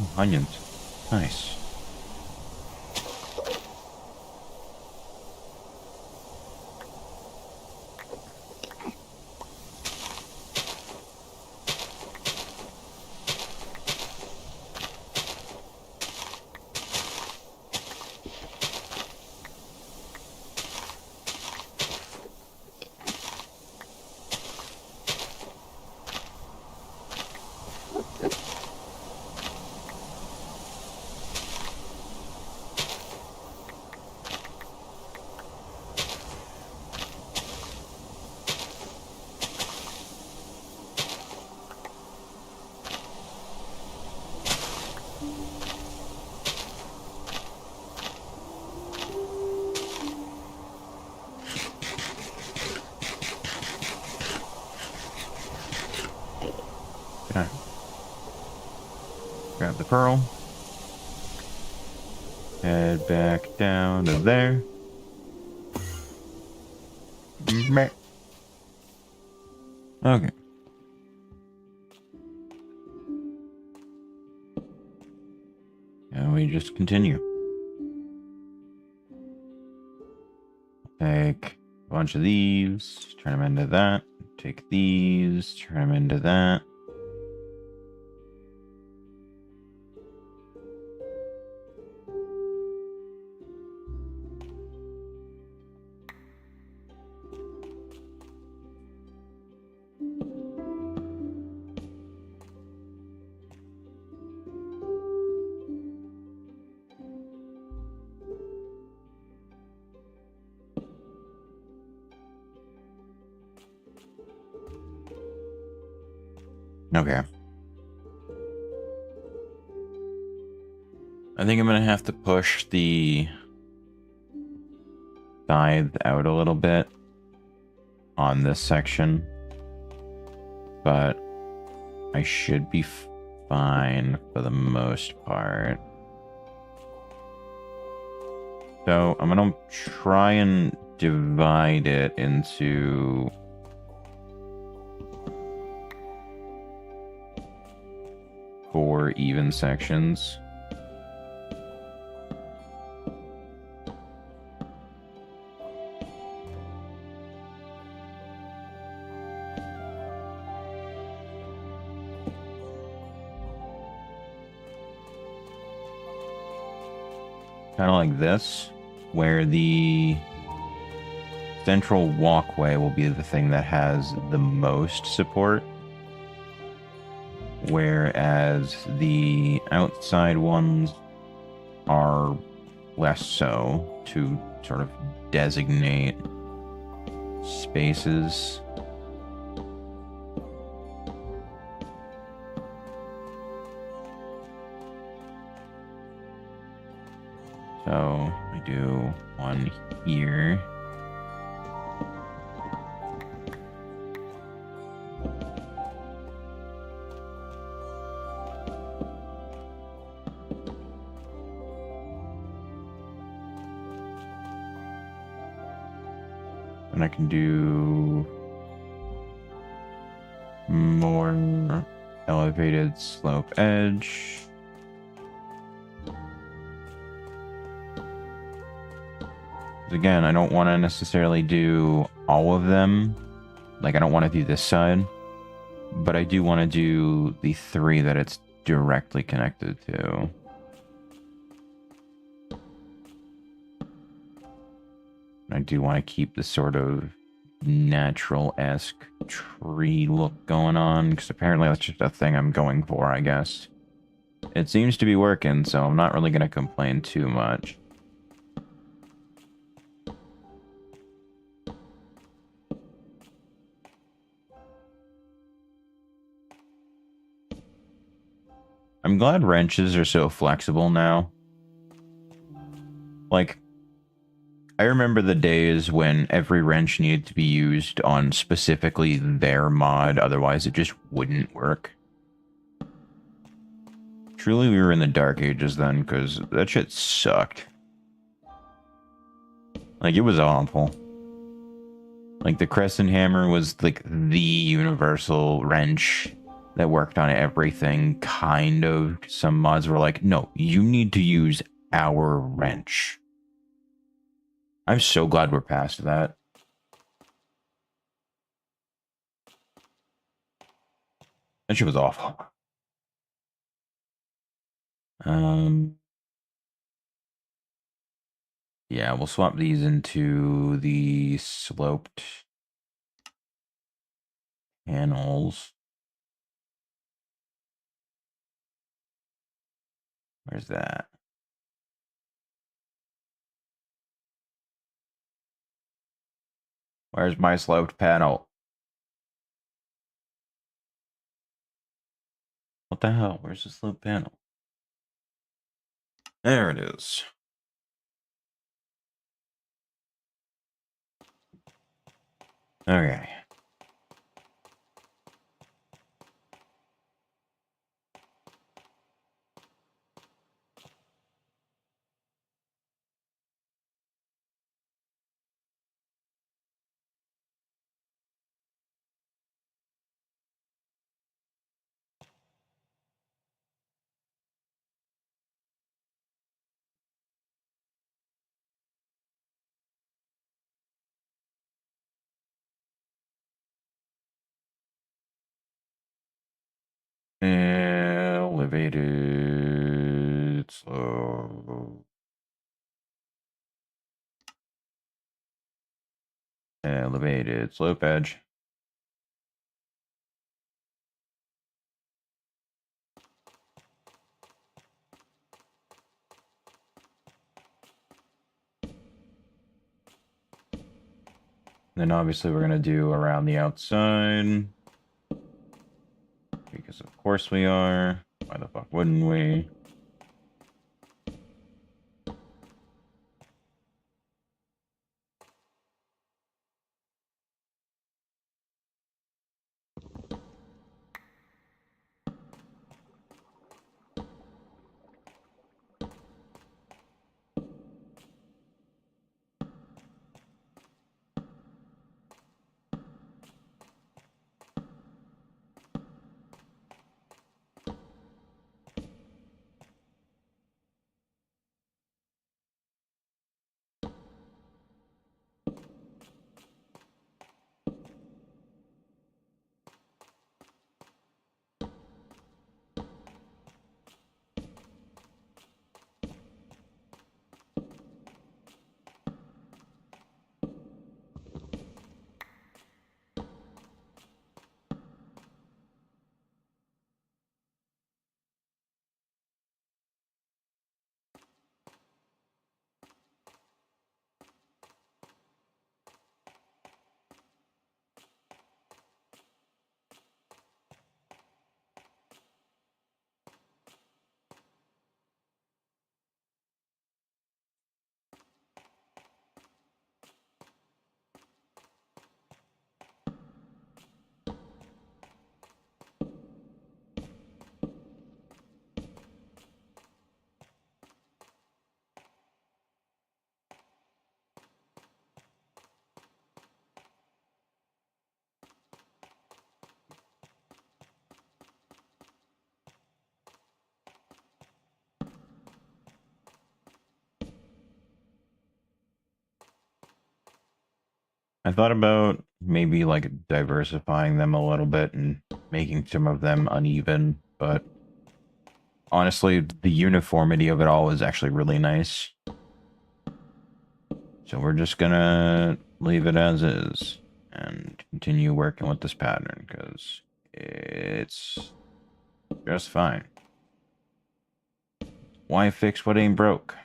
Ooh, onions. Nice. Okay. Grab the pearl. Head back down to there. Meh. Okay. And we just continue. Take a bunch of these, turn them into that. Take these, turn them into that. Okay. I think I'm gonna have to push the scythe out a little bit on this section, but I should be fine for the most part. So I'm gonna try and divide it into 4 even sections. Kind of like this, where the central walkway will be the thing that has the most support, whereas the outside ones are less so, to sort of designate spaces. So I do one here. And I can do more elevated slope edge. Again, I don't want to necessarily do all of them. Like, I don't want to do this side, but I do want to do the 3 that it's directly connected to. I do want to keep the sort of natural-esque tree look going on, because apparently that's just a thing I'm going for, I guess. It seems to be working, so I'm not really going to complain too much. I'm glad wrenches are so flexible now. Like, I remember the days when every wrench needed to be used on specifically their mod, otherwise it just wouldn't work. Truly, we were in the dark ages then, because that shit sucked. Like, it was awful. Like, the Crescent Hammer was, like, the universal wrench that worked on everything, kind of. Some mods were like, no, you need to use our wrench. I'm so glad we're past that. That shit was awful. Yeah, we'll swap these into the sloped panels. Where's that? Where's my sloped panel? What the hell? Where's the sloped panel? There it is. Okay. Elevated slope. Elevated slope edge. Then obviously we're gonna do around the outside. Because of course we are. Why the fuck wouldn't we? I thought about maybe like diversifying them a little bit and making some of them uneven, but honestly, the uniformity of it all is actually really nice. So we're just gonna leave it as is and continue working with this pattern because it's just fine. Why fix what ain't broke?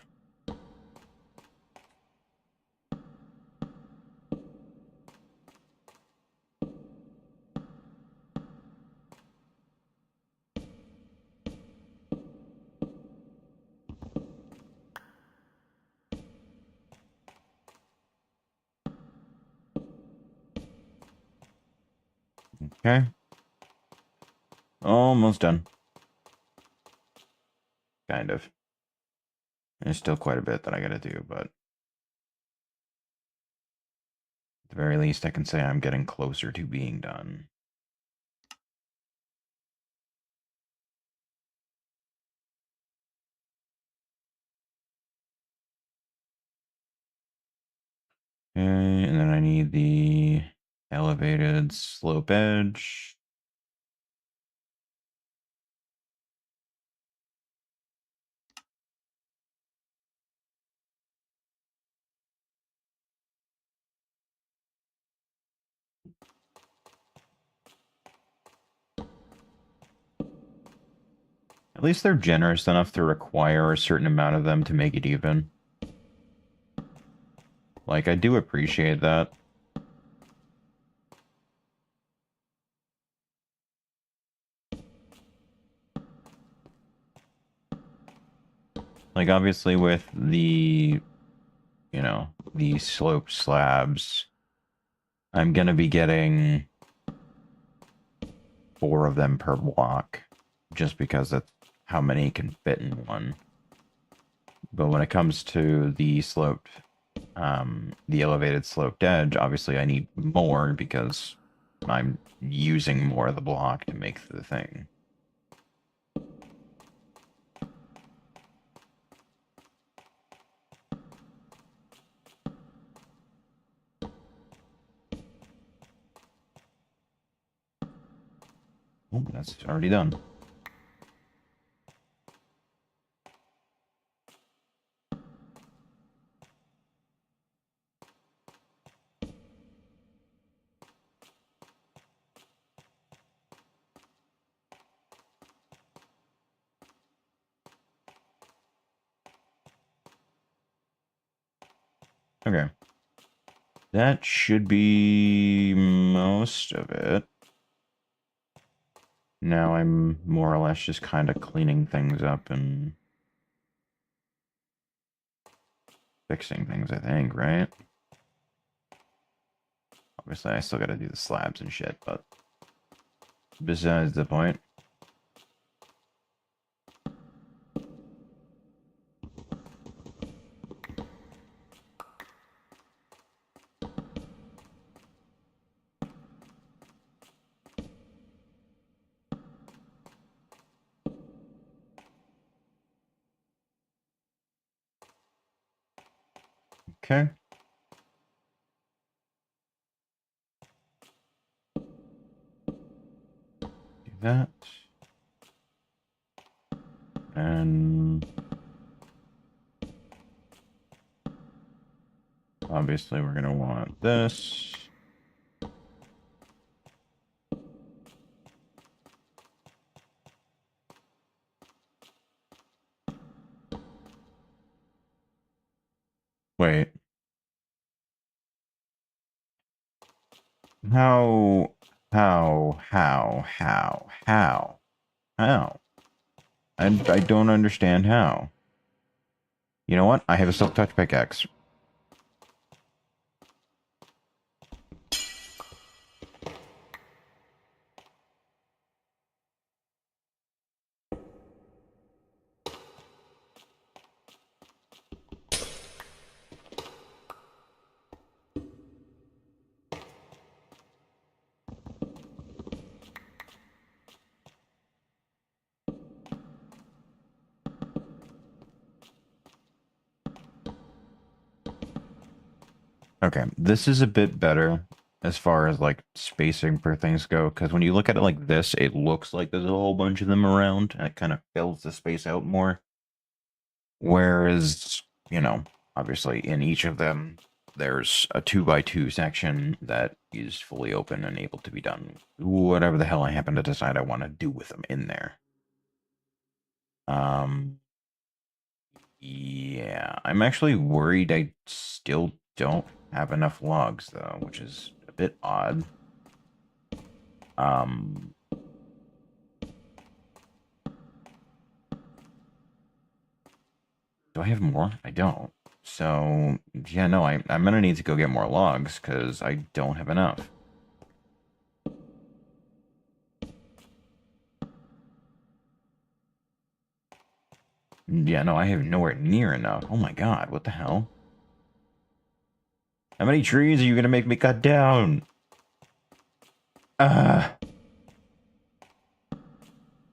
Okay. Almost done. Kind of. There's still quite a bit that I gotta do, but at the very least I can say I'm getting closer to being done. Okay, and then I need the elevated slope edge. At least they're generous enough to require a certain amount of them to make it even. Like, I do appreciate that. Like, obviously with the, you know, the slope slabs, I'm gonna be getting 4 of them per block, just because that's how many can fit in one. But when it comes to the elevated sloped edge, obviously I need more because I'm using more of the block to make the thing. Oh, that's already done. Okay. That should be most of it. Now I'm more or less just kind of cleaning things up and fixing things, I think, right? Obviously, I still gotta do the slabs and shit, but besides the point. Okay. Do that. And obviously we're gonna want this. Wait. How? How? I don't understand how. You know what? I have a silk touch pickaxe. Okay, this is a bit better as far as like spacing for things go, because when you look at it like this, it looks like there's a whole bunch of them around, and it kind of fills the space out more. Whereas, you know, obviously in each of them, there's a 2x2 section that is fully open and able to be done whatever the hell I happen to decide I want to do with them in there. Yeah, I'm actually worried I still don't have enough logs though, which is a bit odd. Um, do I have more? I don't. So, yeah, no, I'm gonna need to go get more logs because I don't have enough. Yeah, no, I have nowhere near enough. Oh my god, what the hell? How many trees are you gonna make me cut down? Ah,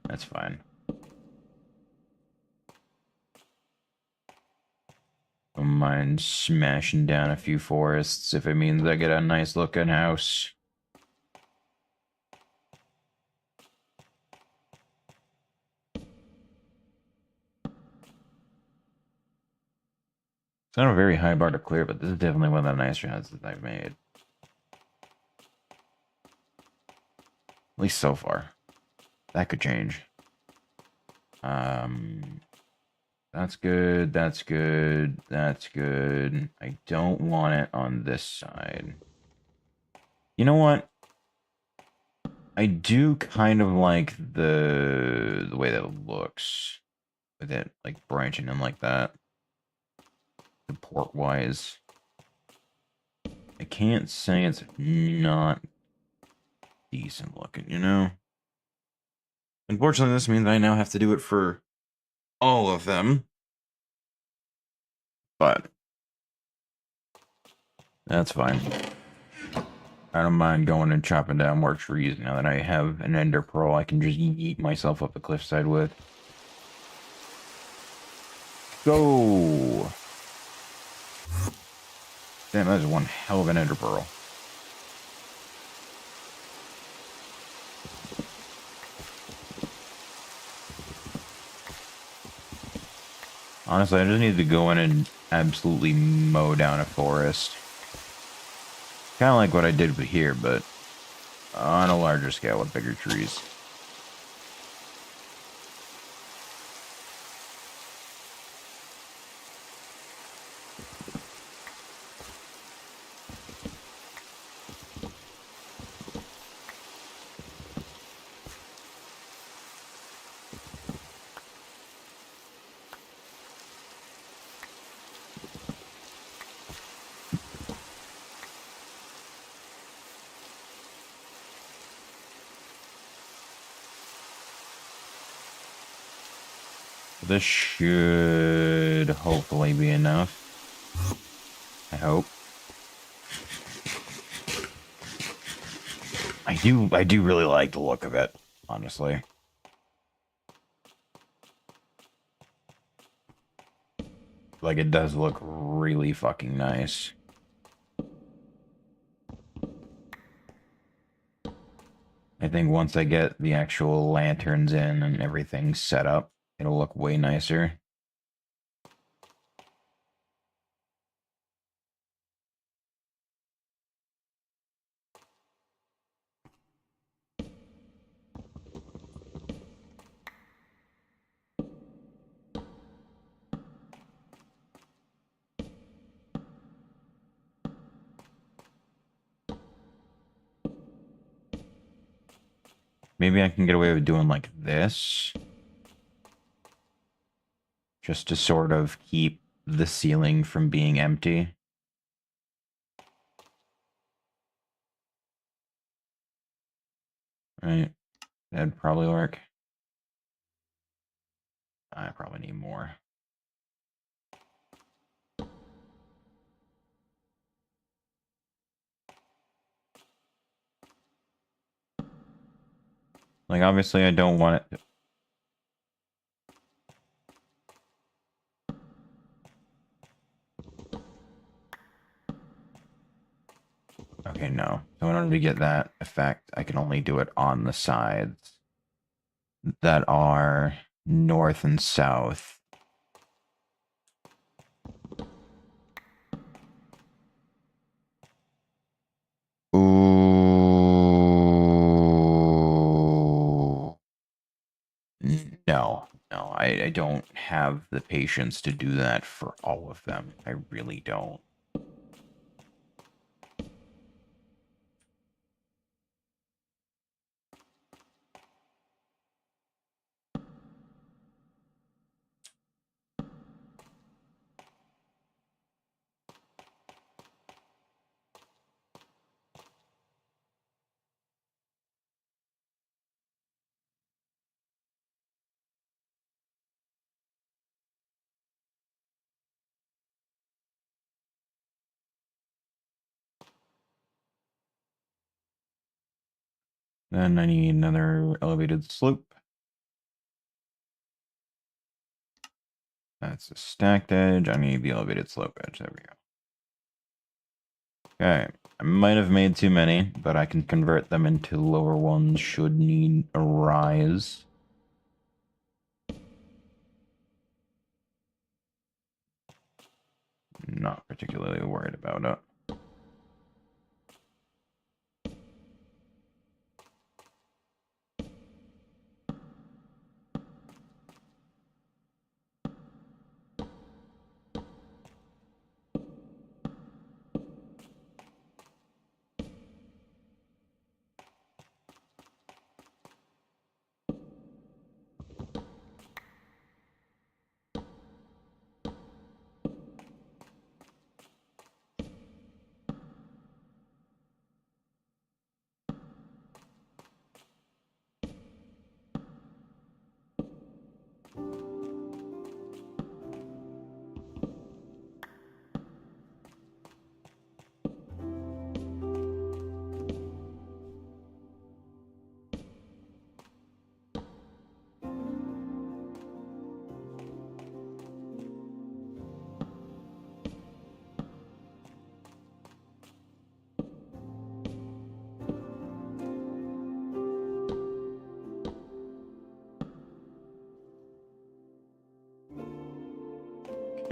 that's fine. Don't mind smashing down a few forests if it means I get a nice looking house. It's not a very high bar to clear, but this is definitely one of the nicer houses I've made. At least so far. That could change. That's good, that's good, that's good. I don't want it on this side. You know what? I do kind of like the way that it looks. With it, like, branching in like that. Support-wise. I can't say it's not decent looking, you know? Unfortunately, this means I now have to do it for all of them. But that's fine. I don't mind going and chopping down more trees now that I have an ender pearl I can just yeet myself up the cliffside with. Go! Damn, that is one hell of an ender pearl. Honestly, I just need to go in and absolutely mow down a forest. Kind of like what I did here, but on a larger scale with bigger trees. This should hopefully be enough. I hope. I do really like the look of it, honestly. Like, it does look really fucking nice. I think once I get the actual lanterns in and everything set up, it'll look way nicer. Maybe I can get away with doing like this. Just to sort of keep the ceiling from being empty. Right? That'd probably work. I probably need more. Like, obviously, I don't want it. Okay, no. So in order to get that effect, I can only do it on the sides that are north and south. Ooh. No, no, I don't have the patience to do that for all of them. I really don't. Then I need another elevated slope. That's a stacked edge. I need the elevated slope edge. There we go. Okay. I might have made too many, but I can convert them into lower ones should need a rise. Not particularly worried about it.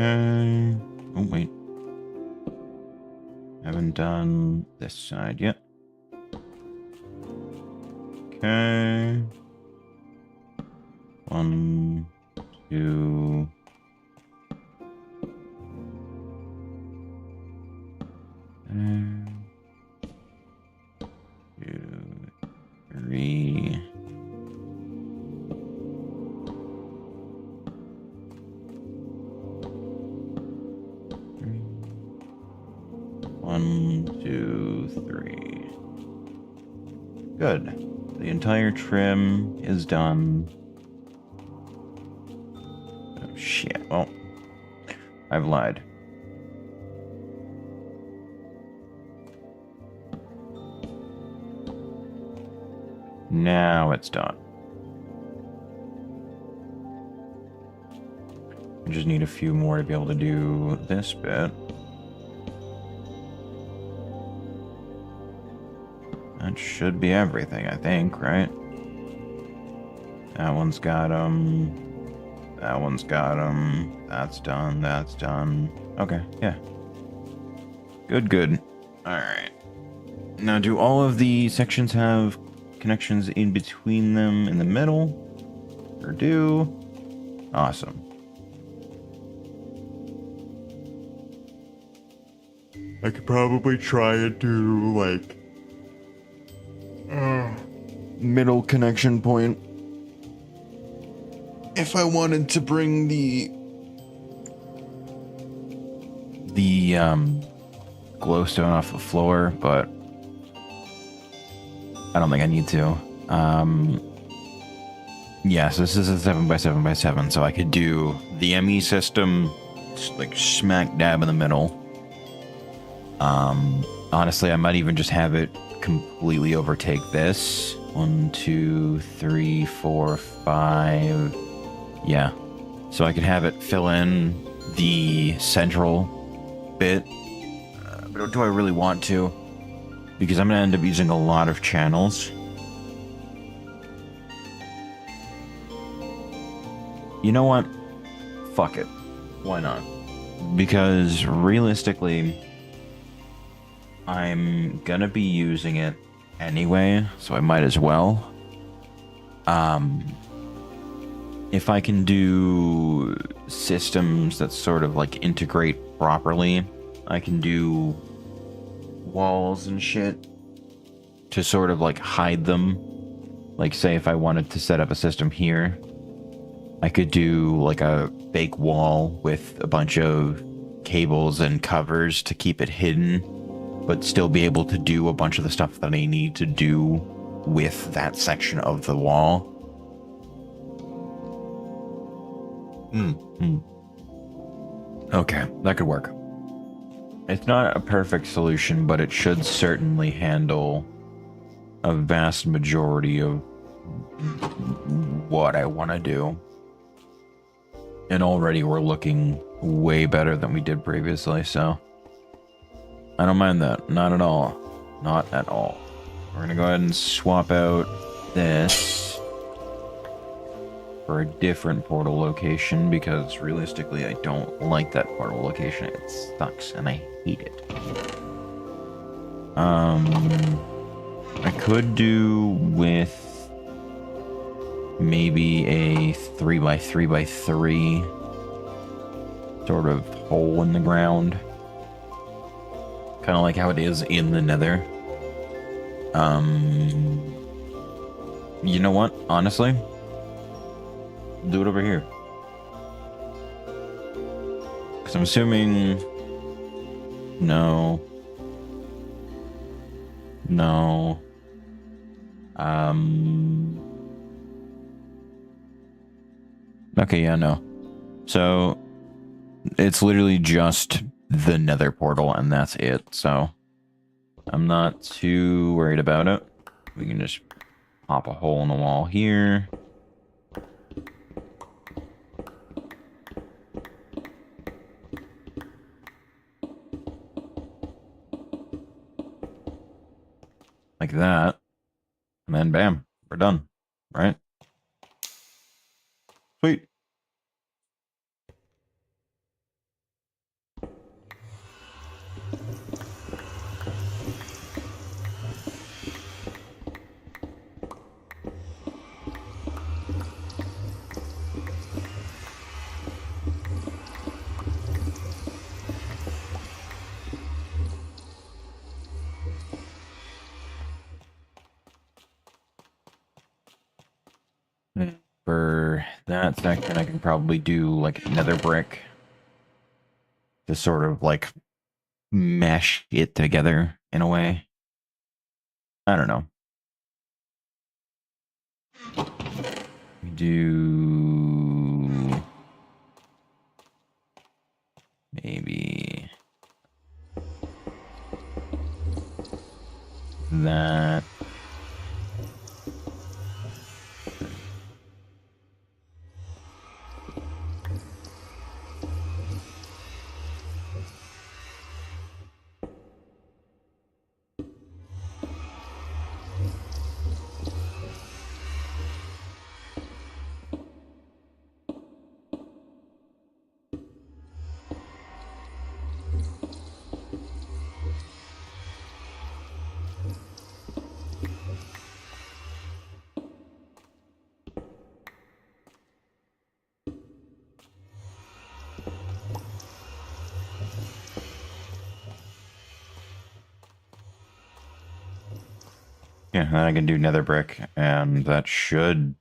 Okay. Oh, wait. Haven't done this side yet. Okay. 1, 2. And 2, 3. One, 2, 3. Good. The entire trim is done. Oh, shit. Well, I've lied. Now it's done. I just need a few more to be able to do this bit. That should be everything, I think, right? That one's got that one's got that's done, that's done. Okay, yeah. Good, good. Alright. Now, do all of the sections have connections in between them in the middle? Or do? Awesome. I could probably try and do, like, middle connection point. If I wanted to bring the glowstone off the floor, but I don't think I need to. Yeah, so this is a 7x7x7, so I could do the ME system, like smack dab in the middle. Honestly, I might even just have it completely overtake this. 1, 2, 3, 4, 5. Yeah. So I could have it fill in the central bit. But do I really want to? Because I'm going to end up using a lot of channels. You know what? Fuck it. Why not? Because realistically, I'm gonna be using it anyway, so I might as well. If I can do systems that sort of like integrate properly, I can do walls and shit to sort of like hide them. Like, say if I wanted to set up a system here, I could do like a fake wall with a bunch of cables and covers to keep it hidden, but still be able to do a bunch of the stuff that I need to do with that section of the wall. Okay, that could work. It's not a perfect solution, but it should certainly handle a vast majority of what I want to do. And already we're looking way better than we did previously, so I don't mind that. Not at all. Not at all. We're gonna go ahead and swap out this for a different portal location because realistically I don't like that portal location. It sucks and I hate it. I could do with maybe a 3x3x3 sort of hole in the ground. Kind of like how it is in the Nether. You know what? Honestly, do it over here. Because I'm assuming... No. No. Okay, yeah, no. So, it's literally just the Nether portal, and that's it, so... I'm not too worried about it. We can just pop a hole in the wall here. Like that. And then bam, we're done. Right? Sweet. For that section, I can probably do like another brick to sort of like mesh it together in a way. I don't know. We do maybe that. Yeah, then I can do nether brick, and that should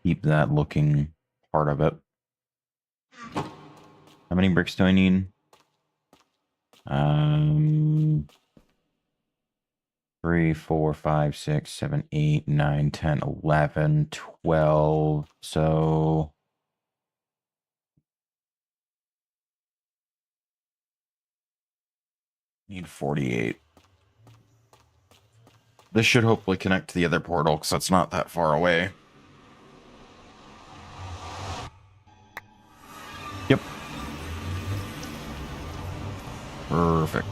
keep that looking part of it. How many bricks do I need? 3, 4, 5, 6, 7, 8, 9, 10, 11, 12. So need 48. This should hopefully connect to the other portal because it's not that far away. Yep. Perfect.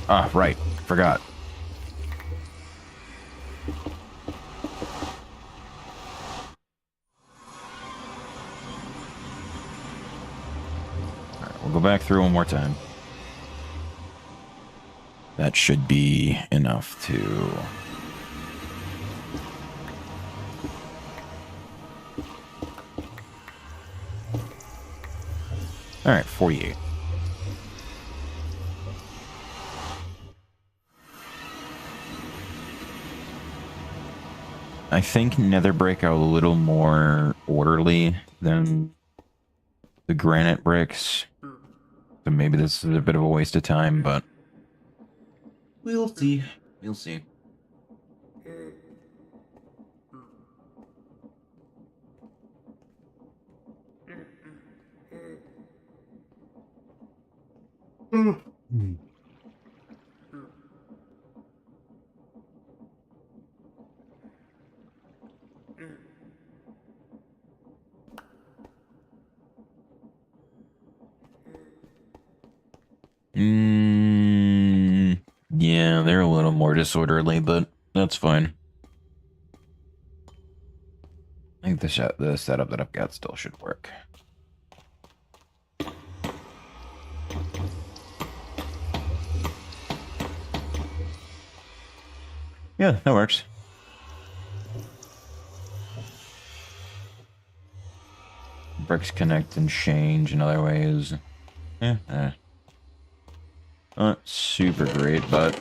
Ah, right. Forgot. Alright, we'll go back through one more time. That should be enough to... Alright, 48. I think nether brick are a little more orderly than the granite bricks. So maybe this is a bit of a waste of time, but we'll see. We'll see. Yeah, they're a little more disorderly, but that's fine. I think the setup that I've got still should work. Yeah, that works. Bricks connect and change in other ways. Yeah, not super great, but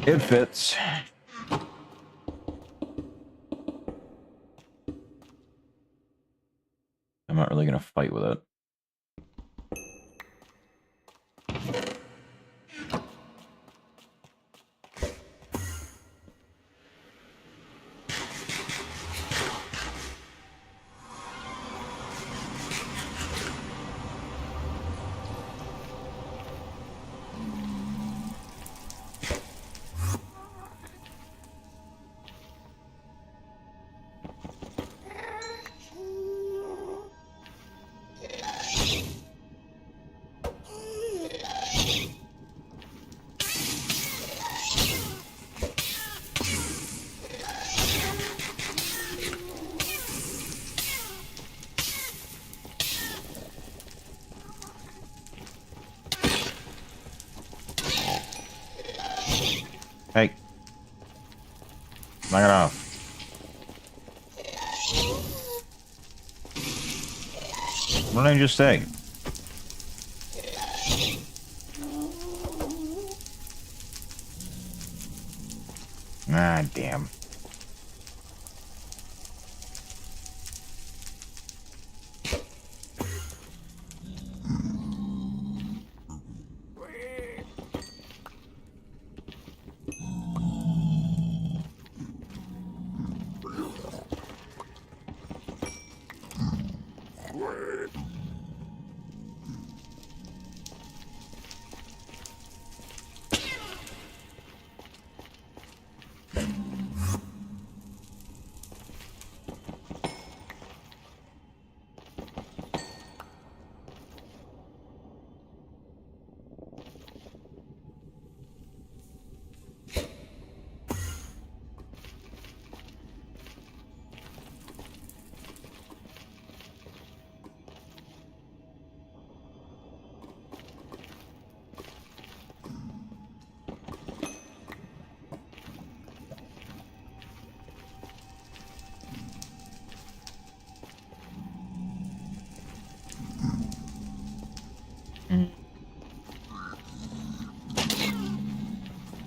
it fits. I'm not really gonna fight with it. Hey. Knock it off. What did I just say? Ah, damn.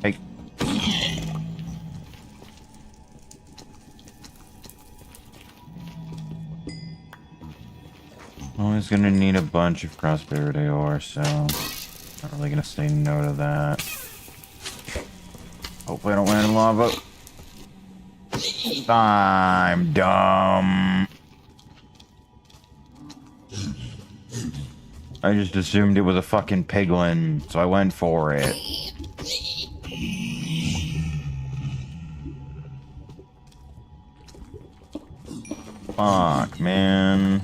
Hey. Always gonna need a bunch of prosperity ore, so not really gonna say no to that. Hopefully I don't land in lava. I'm dumb. I just assumed it was a fucking piglin, so I went for it. Fuck, man.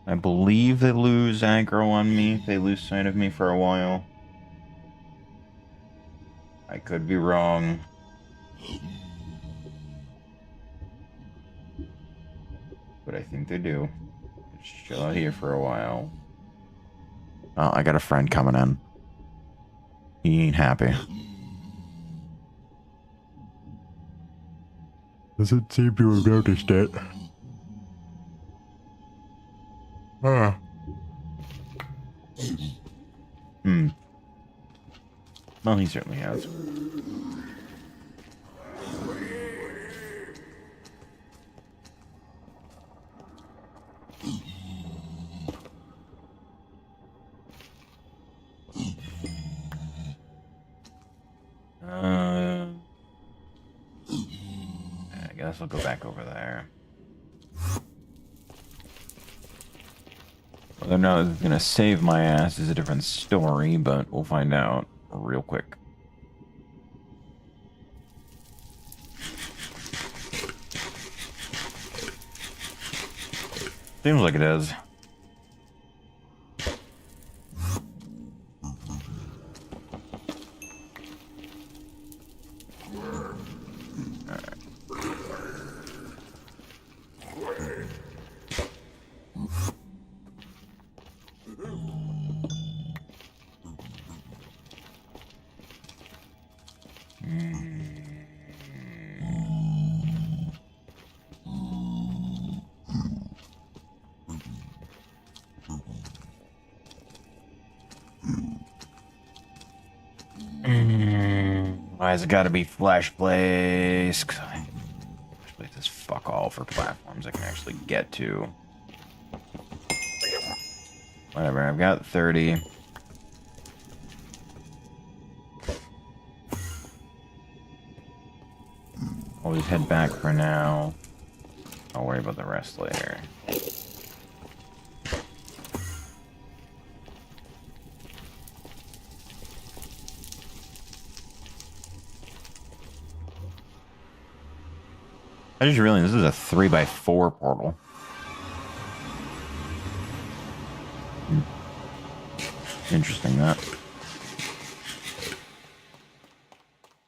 I believe they lose aggro on me. They lose sight of me for a while. I could be wrong. But I think they do. Just chill out here for a while. Oh, I got a friend coming in. He ain't happy. Doesn't seem to have noticed it. Ah. Well, he certainly has. guess I'll go back over there. Whether or not it's gonna save my ass is a different story, but we'll find out real quick. Seems like it is. Why has it got to be Flash Place? Flash Place is fuck all for platforms I can actually get to. Whatever, I've got 30. I'll just head back for now. I'll worry about the rest later. I just realized this is a 3x4 portal. Interesting, that.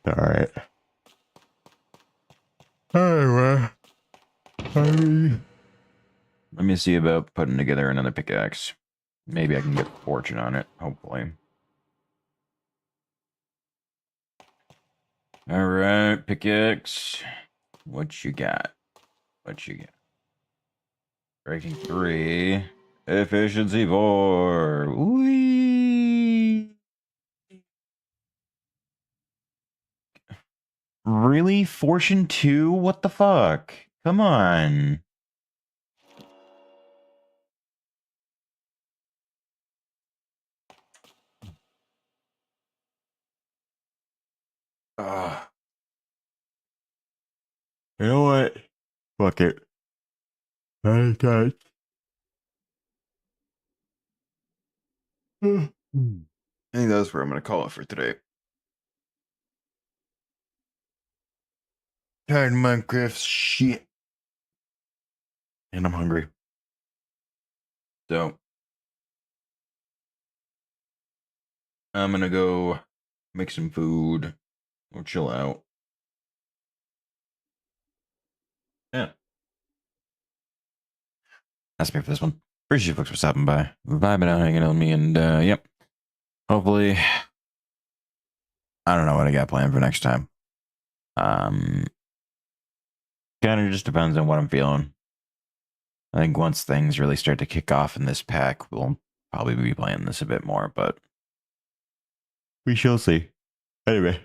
Alright. Anyway. Let me see about putting together another pickaxe. Maybe I can get fortune on it, hopefully. Alright, pickaxe. What you got? What you got? Breaking 3. Efficiency 4. Whee! Really? Fortune 2? What the fuck? Come on. You know what? Fuck it. I got. I think that's where I'm gonna call it for today. Tired of Minecraft shit. And I'm hungry. So I'm gonna go make some food or chill out. Yeah. That's me for this one. Appreciate you folks for stopping by, vibing out, hanging out with me, and yep. Hopefully, I don't know what I got planned for next time. Kind of just depends on what I'm feeling. I think once things really start to kick off in this pack, we'll probably be playing this a bit more, but we shall see. Anyway.